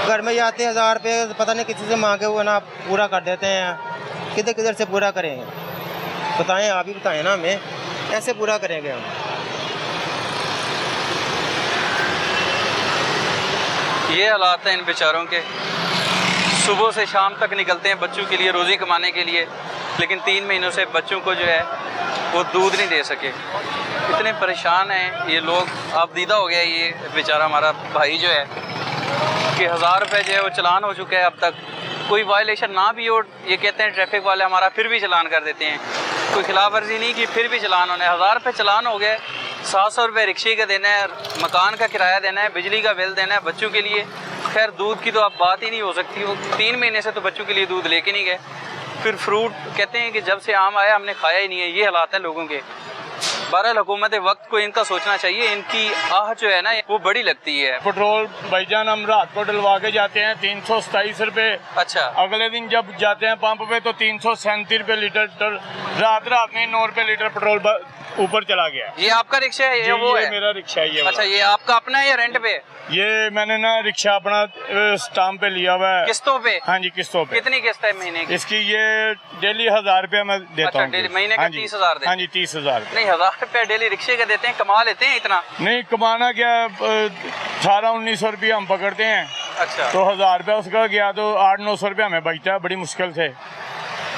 घर में जाते 1000 रुपये, पता नहीं किसी से मांगे हुए ना पूरा कर देते हैं। किधर किधर से पूरा करेंगे, बताएं, आप ही बताएं ना हमें, कैसे पूरा करेंगे हम। ये हालात हैं इन बेचारों के। सुबह से शाम तक निकलते हैं बच्चों के लिए रोज़ी कमाने के लिए, लेकिन 3 महीनों से बच्चों को जो है वो दूध नहीं दे सके। इतने परेशान हैं ये लोग। आप दीदा हो गया ये बेचारा हमारा भाई जो है कि 1000 रुपये जो है वो चालान हो चुका है। अब तक कोई वायलेशन ना भी हो, ये कहते हैं ट्रैफिक वाले हमारा, फिर भी चालान कर देते हैं। कोई खिलाफ वर्जी नहीं की, फिर भी चालान होना है। 1000 रुपये चालान हो गए, 700 रुपये रिक्शे का देना है, मकान का किराया देना है, बिजली का बिल देना है बच्चों के लिए। खैर दूध की तो अब बात ही नहीं हो सकती। वो 3 महीने से तो बच्चों के लिए दूध लेके नहीं गए। फिर फ्रूट कहते हैं कि जब से आम आया हमने खाया ही नहीं है। ये हालात हैं लोगों के। बहरहाल हुकूमत वक्त को इनका सोचना चाहिए। इनकी आह जो है ना वो बड़ी लगती है। पेट्रोल भाईजान हम रात को डलवा के जाते हैं 327 रुपये। अच्छा, अगले दिन जब जाते हैं पंप पे तो 337 रुपये लीटर। रात में 9 रुपये लीटर पेट्रोल ऊपर चला गया। ये आपका रिक्शा है? ये वो है मेरा रिक्शा है ये। अच्छा, ये आपका अपना है या रेंट पे? ये मैंने ना रिक्शा अपना स्टाम्प पे लिया हुआ है। किस्तों पे? हाँ जी, किस्तों पे। कितनी किस्त है महीने की? इसकी ये डेली 1000 रुपया मैं देता अच्छा, हूँ। डेली महीने का हाँ जी, 30,000 हाँ जी 30,000। नहीं, 1000 रुपया डेली रिक्शे का देते हैं, कमा लेते हैं इतना? नहीं कमाना क्या, 1800-1900 रुपया हम पकड़ते हैं। अच्छा, तो 1000 रुपया उसका गया तो 800-900 रुपया हमें बचता है बड़ी मुश्किल से।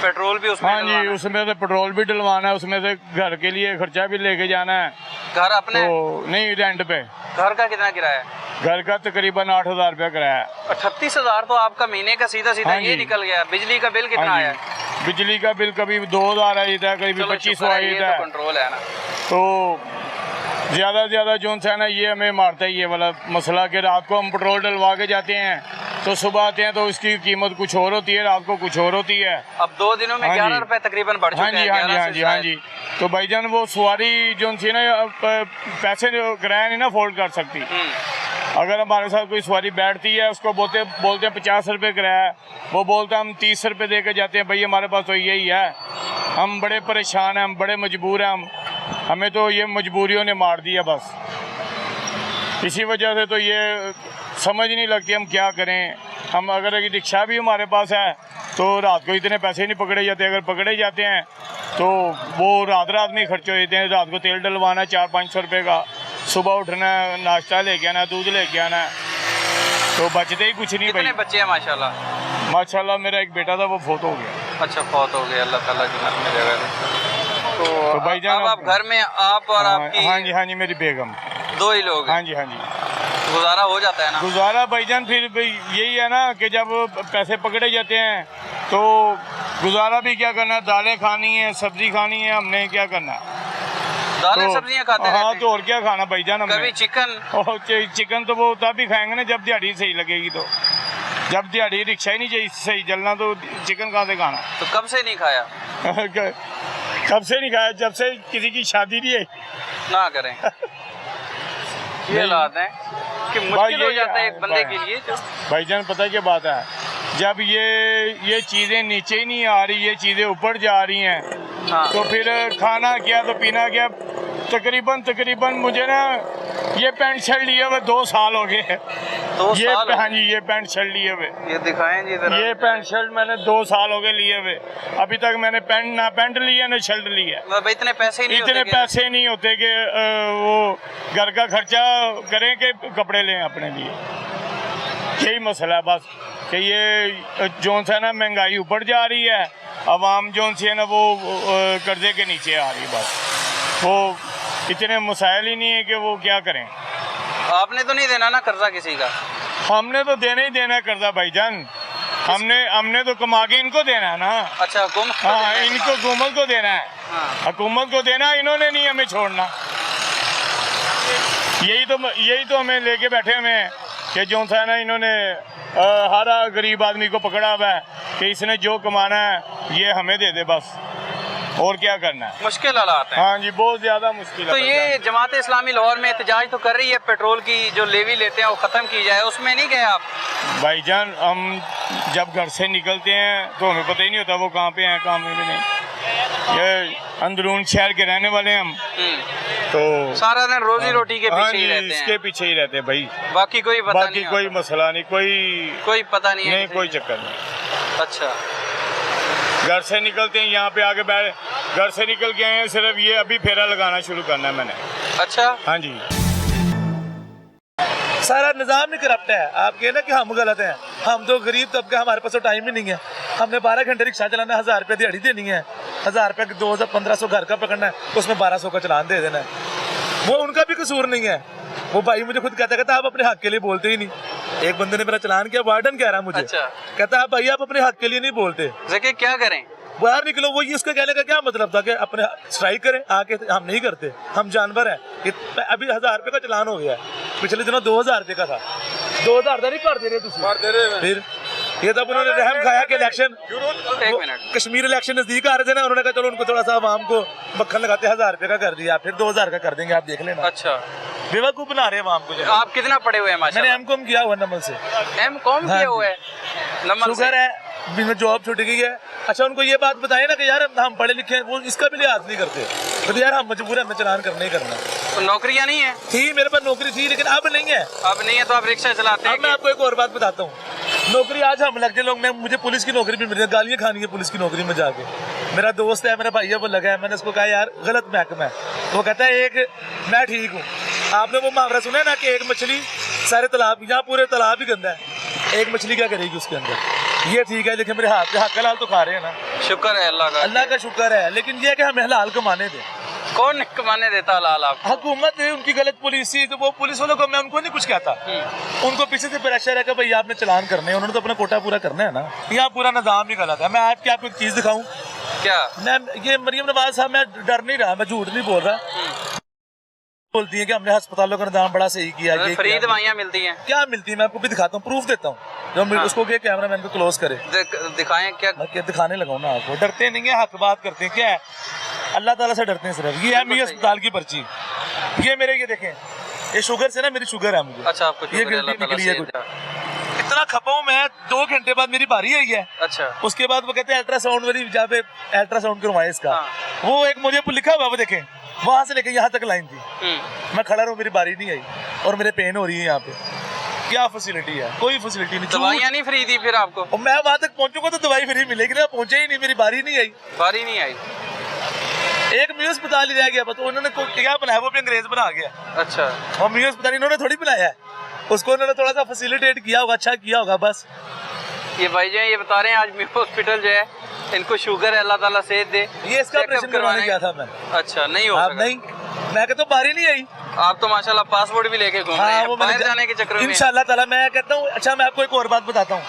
पेट्रोल भी उसमें हाँ जी, डलवाना है? उसमें से पेट्रोल भी डलवाना है, उसमें से घर के लिए खर्चा भी लेके जाना है। घर अपने? तो नहीं, रेंट पे। घर का कितना किराया है? घर का तकरीबन 8000 रुपया किराया है। 38,000 तो आपका महीने का सीधा सीधा हाँ ये जी। निकल गया। बिजली का बिल कितना हाँ आया? जी, बिजली का बिल कभी 2000 आई था, कभी 2500 आई था। कंट्रोल है ना। तो ज़्यादा से ज़्यादा जो है ना ये हमें मारता है ये वाला मसला कि रात को हम पेट्रोल डलवा के जाते हैं तो सुबह आते हैं तो उसकी कीमत कुछ और होती है, रात को कुछ और होती है। अब 2 दिनों में हाँ 11 जी। रुपए तकरीबन बढ़ चुके हाँ हैं। जी, हाँ जी, 11 हाँ से जी, हाँ शायद। जी। तो भाईजान वो सवारी जो थी ना पैसे किराया नहीं ना अफोर्ड कर सकती। अगर हमारे साथ कोई सवारी बैठती है उसको बोलते हैं 50 रुपये किराया, वो बोलता है हम 30 रुपये दे के जाते हैं। भाई हमारे पास तो यही है, हम बड़े परेशान हैं, हम बड़े मजबूर हैं, हमें तो ये मजबूरियों ने मार दिया बस। इसी वजह से तो ये समझ नहीं लगती हम क्या करें। हम अगर रिक्शा भी हमारे पास है तो रात को इतने पैसे नहीं पकड़े जाते। अगर पकड़े जाते हैं तो वो रात में खर्च हो जाते हैं। रात को तेल डलवाना 400-500 रुपये का, सुबह उठना, नाश्ता लेके आना, दूध लेके आना, तो बचते ही कुछ नहीं। कितने भाई बच्चे हैं? माशाल्लाह। माशाल्लाह मेरा एक बेटा था वो फौत हो गया। अच्छा, फौत हो गया, अल्लाह ताला जन्नत में जगह। तो भाईजान अब आप घर में आप और आपकी? हाँ जी, हाँ जी, मेरी बेगम। 2 ही लोग हैं? हाँ जी, हाँ जी। गुजारा हो जाता है ना? गुजारा भाईजान फिर यही है ना कि जब पैसे पकड़े जाते हैं तो गुजारा भी क्या करना है, दालें खानी है, सब्जी खानी है, हमने क्या करना है। दालें तो सब्जियां खाते हाँ, रहते तो और क्या खाना भाईजान हैं? कभी हमने। चिकन? और चिकन तो वो तब भी खाएंगे ना जब दिहाड़ी सही लगेगी। तो जब दिहाड़ी रिक्शा ही नहीं चाहिए सही चलना तो चिकन कहाँ से खाना। तो कब से नहीं खाया? कब से नहीं खाया? जब से किसी की शादी नहीं है। ना करें। ये हालात हैं कि मुश्किल हो यही जाता है है एक बंदे के लिए। जो भाईजान पता है क्या बात है, जब ये चीज़ें नीचे ही नहीं आ रही, ये चीज़ें ऊपर जा रही हैं, हाँ। तो फिर खाना क्या तो पीना क्या। तकरीबन मुझे ना ये पैंट शर्ट लिए हुए 2 साल हो गए। 2 ये साल? हाँ जी, ये पैंट शर्ट लिए हुए, ये दिखाएं जी जरा। ये पैंट शर्ट मैंने 2 साल हो गए लिए हुए। अभी तक मैंने ना पैंट लिया ना शर्ट लिया। मतलब इतने पैसे ही नहीं इतने होते पैसे नहीं होते कि वो घर का खर्चा करें कि कपड़े लें अपने लिए। यही मसला है बस कि ये जो है ना महंगाई ऊपर जा रही है, आवाम जो है ना वो कर्जे के नीचे आ रही है। बस वो इतने मसाइल ही नहीं है कि वो क्या करें। आपने तो नहीं देना ना कर्जा किसी का? हमने तो देना ही देना है कर्जा भाईजान। हमने तो कमा के इनको देना है ना। अच्छा, हुकूमत को हाँ, देना है? इनको हुकूमत को देना है। हाँ। हुकूमत को देना, इन्होंने नहीं हमें छोड़ना। यही तो हमें लेके बैठे हुए हैं कि जो था ना इन्होंने हर गरीब आदमी को पकड़ा हुआ है कि इसने जो कमाना है ये हमें दे दे बस, और क्या करना है। मुश्किल हालात हैं। हाँ जी, बहुत ज़्यादा मुश्किल है। तो ये जमात इस्लामी लाहौर में एहतजाज तो कर रही है, पेट्रोल की जो लेवी लेते हैं वो ख़त्म की जाए, उसमें नहीं गए आप? भाईजान हम जब घर से निकलते हैं तो हमें पता ही नहीं होता वो कहाँ पे हैं, कहाँ पे भी नहीं। ये अंदरून शहर के रहने वाले हैं हम, तो सारा दिन रोजी रोटी के हाँ पीछे ही जी, रहते इसके हैं। पीछे ही रहते हैं भाई। बाकी कोई पता बाकी नहीं कोई आता। मसला नहीं, कोई पता नहीं है नहीं, किसी कोई को। चक्कर नहीं। अच्छा, घर से निकलते हैं यहाँ पे आके बैठ, घर से निकल के आए हैं, सिर्फ ये अभी फेरा लगाना शुरू करना है मैंने। अच्छा। हाँ जी, सारा निज़ाम ही करप्ट है। आप कहें ना कि हम गलत हैं, हम तो गरीब तबके, हमारे पास तो टाइम ही नहीं है। हमने 12 घंटे रिक्शा चलाना है, 1000 रुपये दिहाड़ी देनी है, 1000 रुपये 1500 घर का पकड़ना है, तो उसमें 1200 का चलान दे देना है। वो उनका भी कसूर नहीं है। वो भाई मुझे खुद कहता आप अपने हक के लिए बोलते ही नहीं। एक बंदे ने मेरा चलान किया, वार्डन कह रहा मुझे, अच्छा। कहता है भाई आप अपने हक के लिए नहीं बोलते, जकी क्या करें, बाहर निकलो। वो ये उसका कहने का क्या मतलब था कि अपने स्ट्राइक करें आके? हम नहीं करते, हम जानवर हैं। अभी 1000 रुपये का चलान हो गया है, पिछले दिनों 2000 रुपये का था। 2000 का नहीं भर दे रहे फिर ये तब उन्होंने रहम खाया कि इलेक्शन, एक मिनट, कश्मीर इलेक्शन नजदीक आ रहे थे ना, उन्होंने कहा चलो उनको थोड़ा सा आवाम को मक्खन लगाते 1000 रुपये का कर दिया, फिर 2000 का कर देंगे, आप देख लेना। अच्छा, बेवकूफ बना रहे हैं आवाम को। आप कितना पढ़े हुए हैं? मैंने माशाल्लाह, एमकॉम किया हुआ नमल से। एमकॉम किया हुआ है नमल से? शुगर है, बिना जॉब छूट गई है। अच्छा, उनको ये बात बताए ना कि यार हम पढ़े लिखे हैं, वो इसका भी लिहाज नहीं करते, तो यार हम मजबूर है, हमें चलान करना ही करना। तो नौकरियां नहीं है? थी, मेरे पास नौकरी थी, लेकिन अब नहीं है। अब नहीं है तो आप रिक्शा चलाते हैं? अब मैं आपको एक और बात बताता हूँ, नौकरी आज हम लगते लोग, मैं मुझे पुलिस की नौकरी भी मिल रही है, गालियाँ खानी है पुलिस की नौकरी में जाके। मेरा दोस्त है, मेरा भाई है, वो लगा है, मैंने उसको कहा यार गलत महकमा है, वो कहता है एक मैं ठीक हूँ। आपने वो मुहावरा सुना है ना कि एक मछली सारे तालाब, यहाँ पूरे तालाब ही गंदा है, एक मछली क्या करेगी उसके अंदर? ये ठीक है, लेकिन मेरे हाथ हलाल तो खा रहे हैं ना, शुक्र है अल्लाह का। अल्लाह का शुक्र है, लेकिन ये है कि हमें हलाल कमाने दें। कौन कमाने देता हलाल आपको? हुकूमत है, उनकी गलत पॉलिसी, तो वो पुलिस वालों को मैं उनको नहीं कुछ कहता, उनको पीछे से प्रेशर है कि भाई आपने चलान करने हैं, उन्होंने तो अपना कोटा पूरा करना है ना। यहाँ पूरा निजाम ही गलत है। मैं आज क्या आपको एक चीज दिखाऊं क्या? मैं ये मरियम नवाज साहब, मैं डर नहीं रहा, मैं झूठ नहीं बोल रहा, बोलती है कि हमने अस्पतालों का निजाम बड़ा सही किया, ये फ्री किया। दवाइयाँ मिलती हैं? क्या मिलती है? मैं आपको भी दिखाता हूँ, प्रूफ देता हूँ, जब उसको के कैमरा मैन को क्लोज करे दिखाएं क्या? मैं क्या दिखाने लगाऊं ना आपको। डरते नहीं है, हक बात करते हैं, क्या है अल्लाह ताला से डरते हैं सिर्फ। ये है मेरी अस्पताल की पर्ची, ये मेरे, ये देखें, ये शुगर से ना, मेरी शुगर है मुझे। अच्छा, आपको ये शुक्र है, अल्लाह गिल्टी ताला निकली है से कुछ। इतना खपा हूं मैं, 2 घंटे बाद मेरी बारी आई है। अच्छा, उसके बाद वो कहते हैं अल्ट्रासाउंड वाली, जहाँ पे अल्ट्रासाउंड करवाए इसका, हाँ। वो एक मुझे लिखा हुआ, वो देखें, वहां से लेके यहाँ तक लाइन थी, मैं खड़ा रहूं, मेरी बारी नहीं आई और मेरे पेन हो रही है यहाँ पे। क्या फैसिलिटी है? कोई फैसिलिटी नहीं। दवाइयाँ नहीं फ्री दी फिर आपको? और मैं वहां तक पहुंचूंगा तो दवाई फ्री मिलेगी ना, पहुंचे ही नहीं, मेरी बारी नहीं आई, बारी नहीं आई। एक म्यू अस्पताल ही रह गया, तो उन्होंने क्या बनाया, वो भी अंग्रेज बना गया। अच्छा, और म्यू अस्पताल इन्होंने थोड़ी बनाया है, उसको उन्होंने थोड़ा सा फैसिलिटेट किया होगा, अच्छा किया होगा बस। ये भाई जो है ये बता रहे हैं आज मिफ हॉस्पिटल जो है इनको शुगर है, अल्लाह ताला सेहत दे। ये इसका ऑपरेशन करवाने गया था मैं। अच्छा, नहीं हो आप सका? नहीं, मैं कहता हूँ बारी नहीं आई। आप तो माशाल्लाह पासपोर्ट भी लेके घूम रहे हैं बाहर जाने के चक्कर में। इंशाल्लाह ताला मैं कहता हूँ। अच्छा, मैं आपको एक और बात बताता हूँ,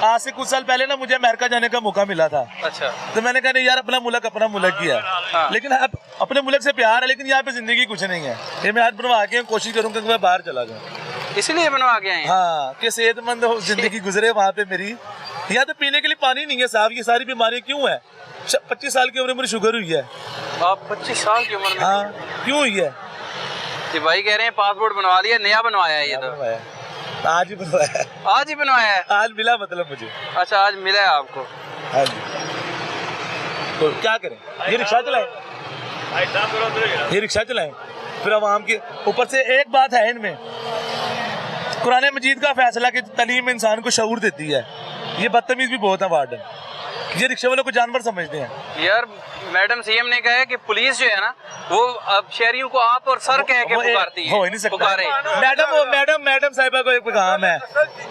आज से कुछ साल पहले ना मुझे अमेरिका जाने का मौका मिला था। अच्छा, तो मैंने कहा नहीं यार, अपना मुल्क ही है, हाँ। लेकिन अब अपने मुल्क से प्यार है, लेकिन यहाँ पे जिंदगी कुछ नहीं है। ये मैं आज बनवा के कोशिश करूंगा कि मैं बाहर चला जाऊँ, इसलिए बनवा के आए हैं? हाँ, कि सेहतमंद जिंदगी गुजरे वहाँ पे मेरी। यहाँ तो पीने के लिए पानी नहीं है साहब, ये सारी बीमारी क्यों है? 25 साल की उम्र में मेरी शुगर हुई है। आप 25 साल की उम्र में? हाँ, क्यों हुई है? ये भाई कह रहे हैं पासपोर्ट बनवा लिया, नया बनवाया है? ये तो आज ही बनवाया, आज ही बनवाया है? आज मिला मतलब मुझे। अच्छा, आज मिला है आपको? हाँ जी। तो क्या करें, ये रिक्शा चलाए, ये रिक्शा चलाएं, फिर आवाम के ऊपर से। एक बात है इनमें, कुरान मजीद का फैसला कि तालीम इंसान को शऊर देती है, ये बदतमीज भी बहुत है वार्डन, ये रिक्शे वालों को जानवर समझते हैं। यार मैडम सीएम ने कहा है कि पुलिस जो है ना वो अब शहरियों को आप और सर कह के पुकारती है। हो ही नहीं सकता। पुकारे। मैडम साहिबा को एक पैगाम है,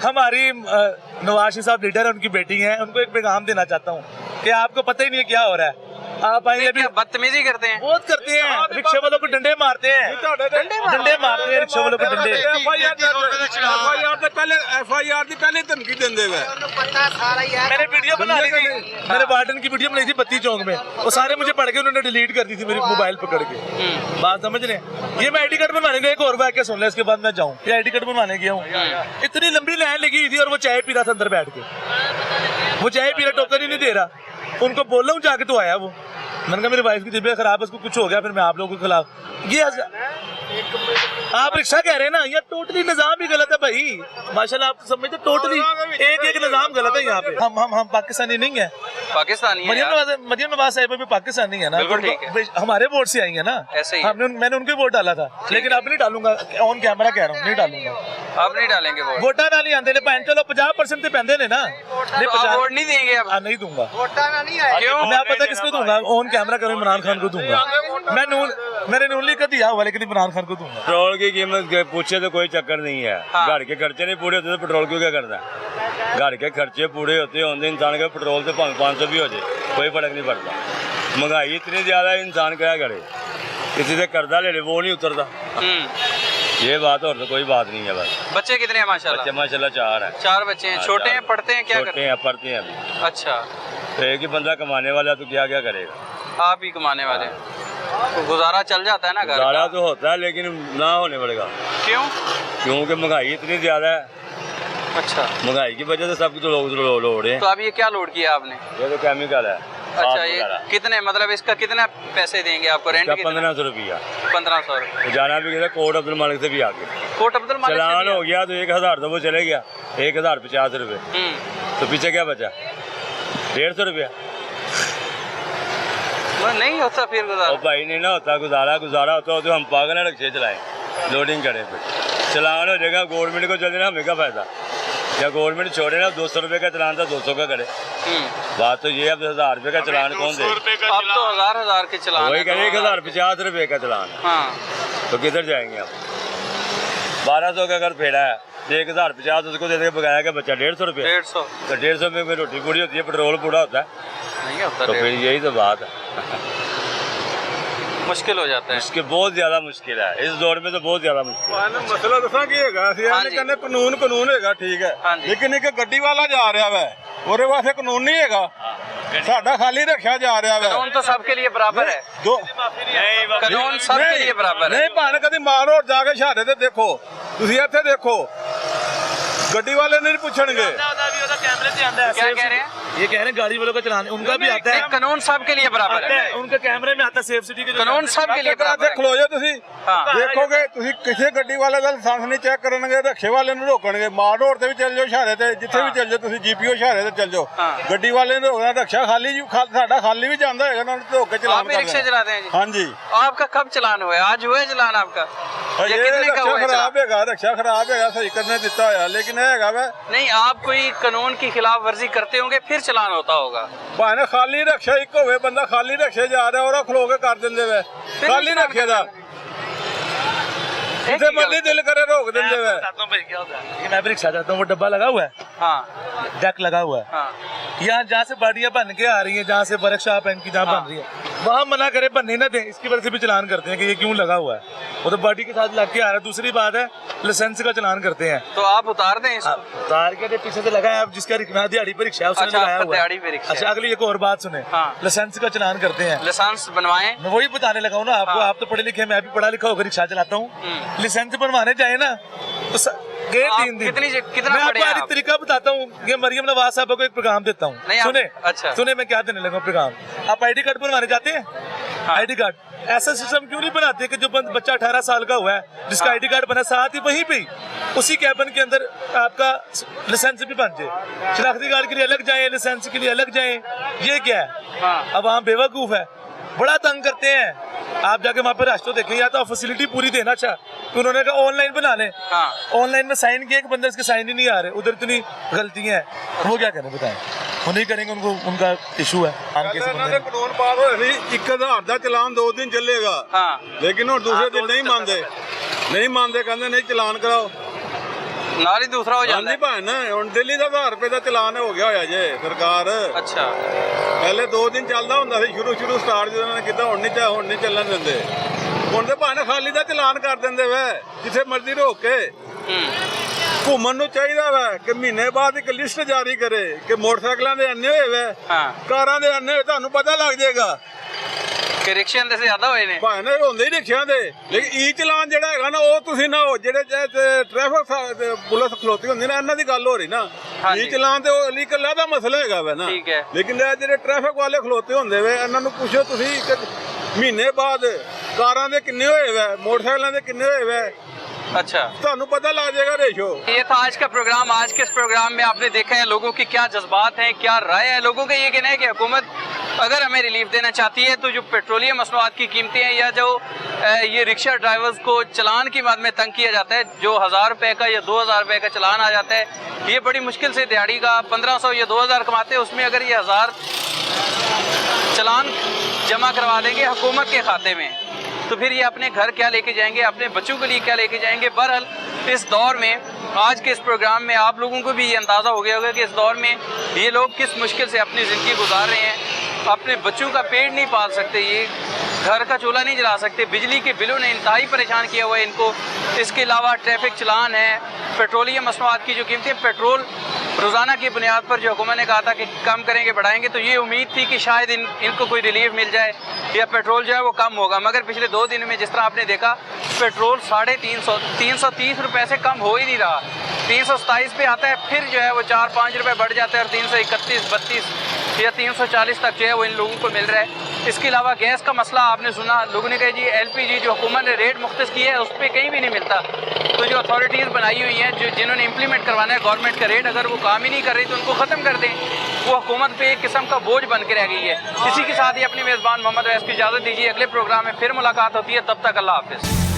हमारी नवाज शरीफ साहब लीडर है, उनकी बेटी है, उनको एक पैगाम देना चाहता हूँ कि आपको पता ही नहीं है क्या हो रहा है। आप आइए, अभी बदतमीजी करते हैं, बहुत करते हैं, रिक्शे वालों को डंडे मारते हैं, डंडे मारते हैं रिक्शे वालों को डंडे। पहले धमकी देंगे। मैंने वीडियो बना ली थी, मैंने वार्डन की वीडियो बनाई थी बत्ती चौक में, वो सारे मुझे पढ़ के उन्होंने डिलीट कर दी थी मेरी मोबाइल पकड़ के। बात समझ रहे हैं? ये मैं आईडी कार्ड बनवाने गया, एक और वाक्य सुन ले, इसके बाद मैं जाऊँ। ये आईडी कार्ड बनवाने गया हूँ, इतनी लंबी लाइन लगी हुई थी और वो चाय पी रहा था अंदर बैठ के, वो चाय पी रहा, टोकन ही नहीं दे रहा। उनको बोल रहा हूँ जाके, तो आया वो। मैंने कहा मेरी वाइफ की तबीयत खराब है, उसको कुछ हो गया, फिर मैं आप लोगों के खिलाफ। ये आप रिक्शा कह रहे हैं ना, ये टोटली निजाम ही गलत है भाई। माशाल्लाह, आप समझते, टोटली एक निजाम गलत है यहाँ पे। हम पाकिस्तानी नहीं है, पाकिस्तानी है। मरियम नवाज साहिबा भी पाकिस्तानी है ना, हमारे वोट से आई है ना, ऐसे ही मैंने उनके वोट डाला था, लेकिन अब नहीं डालूंगा, ऑन कैमरा कह रहा हूँ, नहीं डालूंगा। आप नहीं डालेंगे वोट? वोटा ना नहीं आते, चलो 50% तो पहनते ना, वोट नहीं देंगे अब? नहीं दूंगा। क्यों? मैं पता किसको दूंगा, ऑन कैमरा करूँ, इमरान खान को दूंगा। मैं मैंने उंगली का दिया हुआ लेकिन इमरान खान को दूंगा। पेट्रोल की कीमत पूछे तो कोई चक्कर नहीं है। हाँ। घर के खर्चे नहीं पूरे होते तो पेट्रोल क्यों क्या करना है? घर के खर्चे पूरे होते होंगे इंसान के पेट्रोल से 500 भी हो जाए कोई फर्क नहीं पड़ता। महंगाई इतनी ज्यादा है इंसान क्या करे, किसी से कर्जा ले ले वो नहीं उतरता। ये बात और तो कोई बात नहीं है। बस बच्चे कितने हैं माशाल्लाह? बच्चे माशाल्लाह 4 है। 4 बच्चे हैं। हाँ, छोटे 4 हैं, पढ़ते हैं, क्या छोटे करते हैं? हैं, पढ़ते हैं अभी। अच्छा, तो एक ही बंदा कमाने वाला तो क्या क्या करेगा? आप ही कमाने वाले हैं। तो गुजारा चल जाता है ना घर गुजारा का? तो होता है लेकिन ना होने पड़ेगा क्यों? क्योंकि महंगाई इतनी ज्यादा है। अच्छा, महंगाई की वजह से सब कुछ लोग लोड है। तो अब ये क्या लोड किया आपने? ये तो केमिकल है। अच्छा, ये कितने, मतलब इसका कितना पैसे देंगे आपको? रेंट 1500 रुपया। 1500। तो जाना भी किया कोट अब्दुल मालिक से भी आके कोट अब्दुल मालिक से चलान दिया? हो गया तो 1000 तो वो चले गया, 1050 रुपये। तो पीछे क्या बचा? 150 रुपया। वो नहीं होता फिर और गुजारा। भाई नहीं ना होता गुजारा होता हो तो हम पागल है रक्शे चलाएं, लोडिंग करें, फिर चलान हो जाएगा। गवर्नमेंट को चल देना हमें क्या फायदा? या गवर्नमेंट छोड़े ना 200 रुपये का चलान था 200 का करे। बात तो ये अब 1000 रुपये का चलान कौन दे? अब तो हजार के चलान वही है, करें, तो 1050 रुपये का चलान है। हाँ, तो किधर जाएंगे आप? 1200 का अगर फेड़ा है 1050 उसको दे दे बगाया का बच्चा 150 रुपये। 150 तो 150 में रोटी पूरी होती है, पेट्रोल पूरा होता है। नहीं होता। तो फिर यही तो बात है। मुश्किल हो जाता है। मुश्किल, बहुत ज्यादा मुश्किल है इस दौर में, तो बहुत ज्यादा मुश्किल है। मसला दसा की हैगा हाँ जी। कहने कानून हैगा ठीक हाँ है, जी। लेकिन एक गड्डी वाला जा रहा है ਉਹਦੇ ਵਾਸਤੇ ਕਾਨੂੰਨ ਨਹੀਂ ਹੈਗਾ, ਸਾਡਾ ਖਾਲੀ ਰੱਖਿਆ ਜਾ ਰਿਹਾ ਹੈ। कानून तो सबके लिए बराबर है। ਦੋ कानून सबके लिए बराबर है। ਨਹੀਂ ਭਾਣ ਕਦੀ ਮਾਰ ਹੋਰ ਜਾ ਕੇ ਛਾੜੇ ਤੇ ਦੇਖੋ, ਤੁਸੀਂ ਇੱਥੇ ਦੇਖੋ ਗੱਡੀ वाले नहीं पूछणगे। क्या कह रहे हैं? ये कह रहे हैं गाड़ी वालों का चलान उनका भी आता है, कानून सबके लिए बराबर है। उनके कैमरे में आता है सेफ सिटी के जो कानून सबके लिए बराबर है। ਖਲੋ ਜਾਓ ਤੁਸੀਂ हाँ। ਦੇਖੋਗੇ, ਤੁਸੀਂ ਕਿਸੇ ਗੱਡੀ ਵਾਲੇ ਦਾ ਲਾਇਸੈਂਸ ਨਹੀਂ ਚੈੱਕ ਕਰਨਗੇ, ਰੱਖੇ ਵਾਲੇ ਨੂੰ ਰੋਕਣਗੇ। ਮਾਰ ਰੋਡ ਤੇ ਵੀ ਚੱਲ ਜਾਓ, ਇਸ਼ਾਰੇ ਤੇ ਜਿੱਥੇ ਵੀ ਚੱਲ ਜਾਓ, ਤੁਸੀਂ ਜੀਪੀਓ ਇਸ਼ਾਰੇ ਤੇ ਚੱਲ ਜਾਓ, हाँ। ਗੱਡੀ ਵਾਲੇ ਨੂੰ ਰੋਕਣਾ। ਰਕਸ਼ਾ ਖਾਲੀ ਸਾਡਾ ਖਾਲੀ ਵੀ ਜਾਂਦਾ ਹੈਗਾ, ਉਹਨਾਂ ਨੂੰ ਰੋਕ ਕੇ ਚਲਾਨ आप भी रिक्शे ਕਰਨਾ। चलाते हैं जी? ਹਾਂਜੀ, आपका कब चलान हुआ है? आज हुआ है चलान आपका? या ਇਹ कितने का रक्षा हुआ है ਖਰਾਬ चलान? ਹੈਗਾ, रक्षा खराब हैगा, सही करने ਦਿੱਤਾ ਹੋਇਆ, लेकिन ਇਹ ਹੈਗਾ ਵਾ नहीं, आप कोई कानून की खिलाफ वर्जी करते होंगे फिर चलान होता होगा। ਭਾਵੇਂ ਖਾਲੀ ਰਕਸ਼ਾ ਇੱਕ ਹੋਵੇ, ਬੰਦਾ ਖਾਲੀ ਰਕਸ਼ੇ ਜਾ ਰਿਹਾ ਉਹਦਾ ਖਲੋ ਕੇ ਕਰ ਦਿੰਦੇ ਵੇ, ਖਾਲੀ ਰਕਸ਼ੇ ਦਾ ਜਿੱਥੇ ਮਰਜ਼ੀ ਦਿਲ करे रोक ਦਿੰਦੇ ਵੇ। बताता हूँ भाई क्या होता है। ये मैं भी रिक्शा जाता हूँ, वो डब्बा लगा हुआ है, हाँ, डेक लगा हुआ है, हाँ, यहाँ जहाँ से बाड़ियाँ बन के आ रही हैं, जहाँ से वर्कशॉप है इनकी, जहाँ हाँ। बन रही है वहाँ मना करे, बनने ना दें, इसकी वजह से भी चलान करते हैं कि ये क्यों लगा हुआ है, वो तो बाडी के साथ लग के आ रहा है। दूसरी बात है लाइसेंस का चलान करते हैं। तो आप उतार दें इसको। तार के पीछे से लगा है, अब जिसका दिहाड़ी पर रिक्शा है उसने अच्छा, लगाया आपका हुआ है। दिहाड़ी पे रिक्शा है। अच्छा, अगली एक और बात सुने, हाँ। लाइसेंस का चलान करते हैं, लाइसेंस बनवाएं। मैं वही बताने लगा हूँ ना आपको। हाँ। आप तो पढ़े लिखे, मैं भी पढ़ा लिखा होकर रिक्शा चलाता हूँ। लाइसेंस बनवाने जाए ना तो गए आप 3 दिन। कितना मैं पढ़े आपको आप? आज तरीका बताता हूँ। ये मरियम नवाज साहब को एक प्रोग्राम देता हूँ, नहीं, आप- सुने। अच्छा। सुने मैं क्या देने लगा प्रोग्राम। आप आईडी कार्ड बनवाने जाते हैं, आईडी कार्ड ऐसा सिस्टम क्यों नहीं बनाते कि जो बच्चा 18 साल का हुआ है, जिसका आईडी कार्ड बना, साथ ही वहीं पे उसी कैबिन के अंदर आपका लाइसेंस भी बन जाए। शनाख्ती कार्ड के लिए अलग जाए, लाइसेंस के लिए अलग जाए। ये क्या है? हाँ। अब वहाँ बेवकूफ है, बड़ा तंग करते हैं। आप जाके वहाँ पे रास्ते देखें, या तो फैसिलिटी पूरी देना। अच्छा, तो उन्होंने कहा ऑनलाइन बना लें। हाँ। ऑनलाइन में साइन किया, एक बंदे इसके साइन ही नहीं आ रहे, उधर इतनी गलतियां हैं, वो क्या करें बताएं? वो नहीं करेंगे, उनको उनका इशू है। आम कैसे ਇਹਨਾਂ बंदे ਦੇ ਕਾਨੂੰਨ ਪਾਸ ਹੋਏ ਸੀ 1000 ਦਾ ਚਲਾਨ 2 ਦਿਨ ਚੱਲੇਗਾ, हाँ, ਲੇਕਿਨ ਹੁਣ ਦੂਸਰੇ ਦਿਨ ਨਹੀਂ ਮੰਨਦੇ, ਕਹਿੰਦੇ ਨਹੀਂ ਚਲਾਨ ਕਰਾਓ। नारी दूसरा हो जाता ਹਾਂਜੀ है। ਭਾਣ, ਹੁਣ ਦਿੱਲੀ ਦਾ 1000 ਰੁਪਏ ਦਾ ਚਲਾਨ ਹੋ ਗਿਆ ਹੋਇਆ ਜੇ ਸਰਕਾਰ। अच्छा, ਪਹਿਲੇ 2 ਦਿਨ ਚੱਲਦਾ ਹੁੰਦਾ ਸੀ, ਸ਼ੁਰੂ ਸਟਾਰਟ ਜਦੋਂ ਨੇ ਕੀਤਾ, ਹੁਣ ਨਹੀਂ ਚੱਲਣ ਦਿੰਦੇ। ਹੁਣ ਤੇ ਭਾਣ ਖਾਲੀ ਦਾ ਚਲਾਨ ਕਰ ਦਿੰਦੇ ਵੇ, ਜਿੱਥੇ ਮਰਜ਼ੀ ਰੋਕ ਕੇ। ਘੁੰਮਣ ਨੂੰ ਚਾਹੀਦਾ ਵਾ ਕਿ ਮਹੀਨੇ ਬਾਅਦ ਇੱਕ ਲਿਸਟ ਜਾਰੀ ਕਰੇ ਕਿ ਮੋਟਰਸਾਈਕਲਾਂ ਦੇ ਅੰਨੇ ਹੋਏ ਵੇ, हाँ, ਕਾਰਾਂ ਦੇ ਅੰਨੇ ਹੋਏ, ਤੁਹਾਨੂੰ ਪਤਾ ਲੱਗ ਜਾਏਗਾ। कि रिक्शे अंदर से ज्यादा हुए ने। ਭਾਵੇਂ ਨਾ ਹੁੰਦੇ ਹੀ ਰਿਕਸ਼ਿਆਂ ਦੇ, ਲੇਕਿਨ ਈ ਚਲਾਨ ਜਿਹੜਾ ਹੈਗਾ ਨਾ ਉਹ ਤੁਸੀਂ ਨਾ ਹੋ, ਜਿਹੜੇ ਟ੍ਰੈਫਿਕ ਪੁਲਿਸ ਖਲੋਤੀ ਹੁੰਦੀ ਨਾ, ਇਹਨਾਂ ਦੀ ਗੱਲ ਹੋ ਰਹੀ ਨਾ। ਹਾਂਜੀ। ਈ ਚਲਾਨ ਤੇ ਉਹ ਲੀਗਲ ਦਾ ਮਸਲਾ ਹੈਗਾ ਵਾ ਨਾ। ਠੀਕ ਹੈ। ਲੇਕਿਨ ਇਹ ਜਿਹੜੇ ਟ੍ਰੈਫਿਕ ਵਾਲੇ ਖਲੋਤੇ ਹੁੰਦੇ ਵੇ, ਇਹਨਾਂ ਨੂੰ ਪੁੱਛੋ ਤੁਸੀਂ ਕਿ ਮਹੀਨੇ ਬਾਅਦ ਕਾਰਾਂ ਦੇ ਕਿੰਨੇ ਹੋਏ ਵੇ, ਮੋਟਰਸਾਈਕਲਾਂ ਦੇ ਕਿੰਨੇ ਹੋਏ ਵੇ, अच्छा, ਤੁਹਾਨੂੰ ਪਤਾ ਲੱਗ ਜਾਏਗਾ रेशो। ये था आज का प्रोग्राम। आज के इस प्रोग्राम में आपने देखा है लोगों की क्या जज्बात हैं, क्या राय है। लोगों का ये कहना है कि हुकूमत अगर हमें रिलीफ देना चाहती है तो जो पेट्रोलियम मसनूआत की कीमतें हैं, या जो ये रिक्शा ड्राइवर्स को चलान की मद में तंग किया जाता है, जो 1000 रुपये का या 2000 रुपये का चलान आ जाता है, ये बड़ी मुश्किल से दिहाड़ी का 1500 या 2000 कमाते हैं, उसमें अगर ये 1000 चलान जमा करवा देंगे हुकूमत के खाते में तो फिर ये अपने घर क्या लेके जाएंगे, अपने बच्चों के लिए क्या लेके जाएंगे। बहरहाल इस दौर में, आज के इस प्रोग्राम में आप लोगों को भी ये अंदाज़ा हो गया होगा कि इस दौर में ये लोग किस मुश्किल से अपनी ज़िंदगी गुजार रहे हैं। अपने बच्चों का पेट नहीं पाल सकते, ये घर का चूल्हा नहीं जला सकते, बिजली के बिलों ने इंतहाई परेशान किया हुआ है इनको। इसके अलावा ट्रैफिक चलान है, पेट्रोलियम मसनूआत की जो कीमतें, पेट्रोल रोज़ाना की बुनियाद पर जो हुकूमत ने कहा था कि कम करेंगे, बढ़ाएंगे, तो ये उम्मीद थी कि शायद इनको कोई रिलीफ मिल जाए या पेट्रोल जो है वो कम होगा। मगर पिछले 2 दिन में जिस तरह आपने देखा, पेट्रोल 330 रुपये से कम हो ही नहीं रहा। 327 पे आता है, फिर जो है वो 4-5 रुपये बढ़ जाता है और 331, 32 या 340 तक जो है वो इन लोगों को मिल रहा है। इसके अलावा गैस का मसला आपने सुना, लोगों ने कहा जी LPG जो हुकूमत ने रेट मुख्तस किया है उस पर कहीं भी नहीं मिलता। तो जो अथॉरिटीज़ बनाई हुई हैं, जो जिन्होंने इम्प्लीमेंट करवाना है गवर्नमेंट का रेट, अगर वो काम ही नहीं कर रही तो उनको ख़त्म कर दें। वो हुकूमत पे एक किस्म का बोझ बन के रह गई है। इसी के साथ ही अपनी मेज़बान मोहम्मद अवैस की इजाज़त दीजिए। अगले प्रोग्राम में फिर मुलाकात होती है, तब तक अल्लाह हाफ़िज़।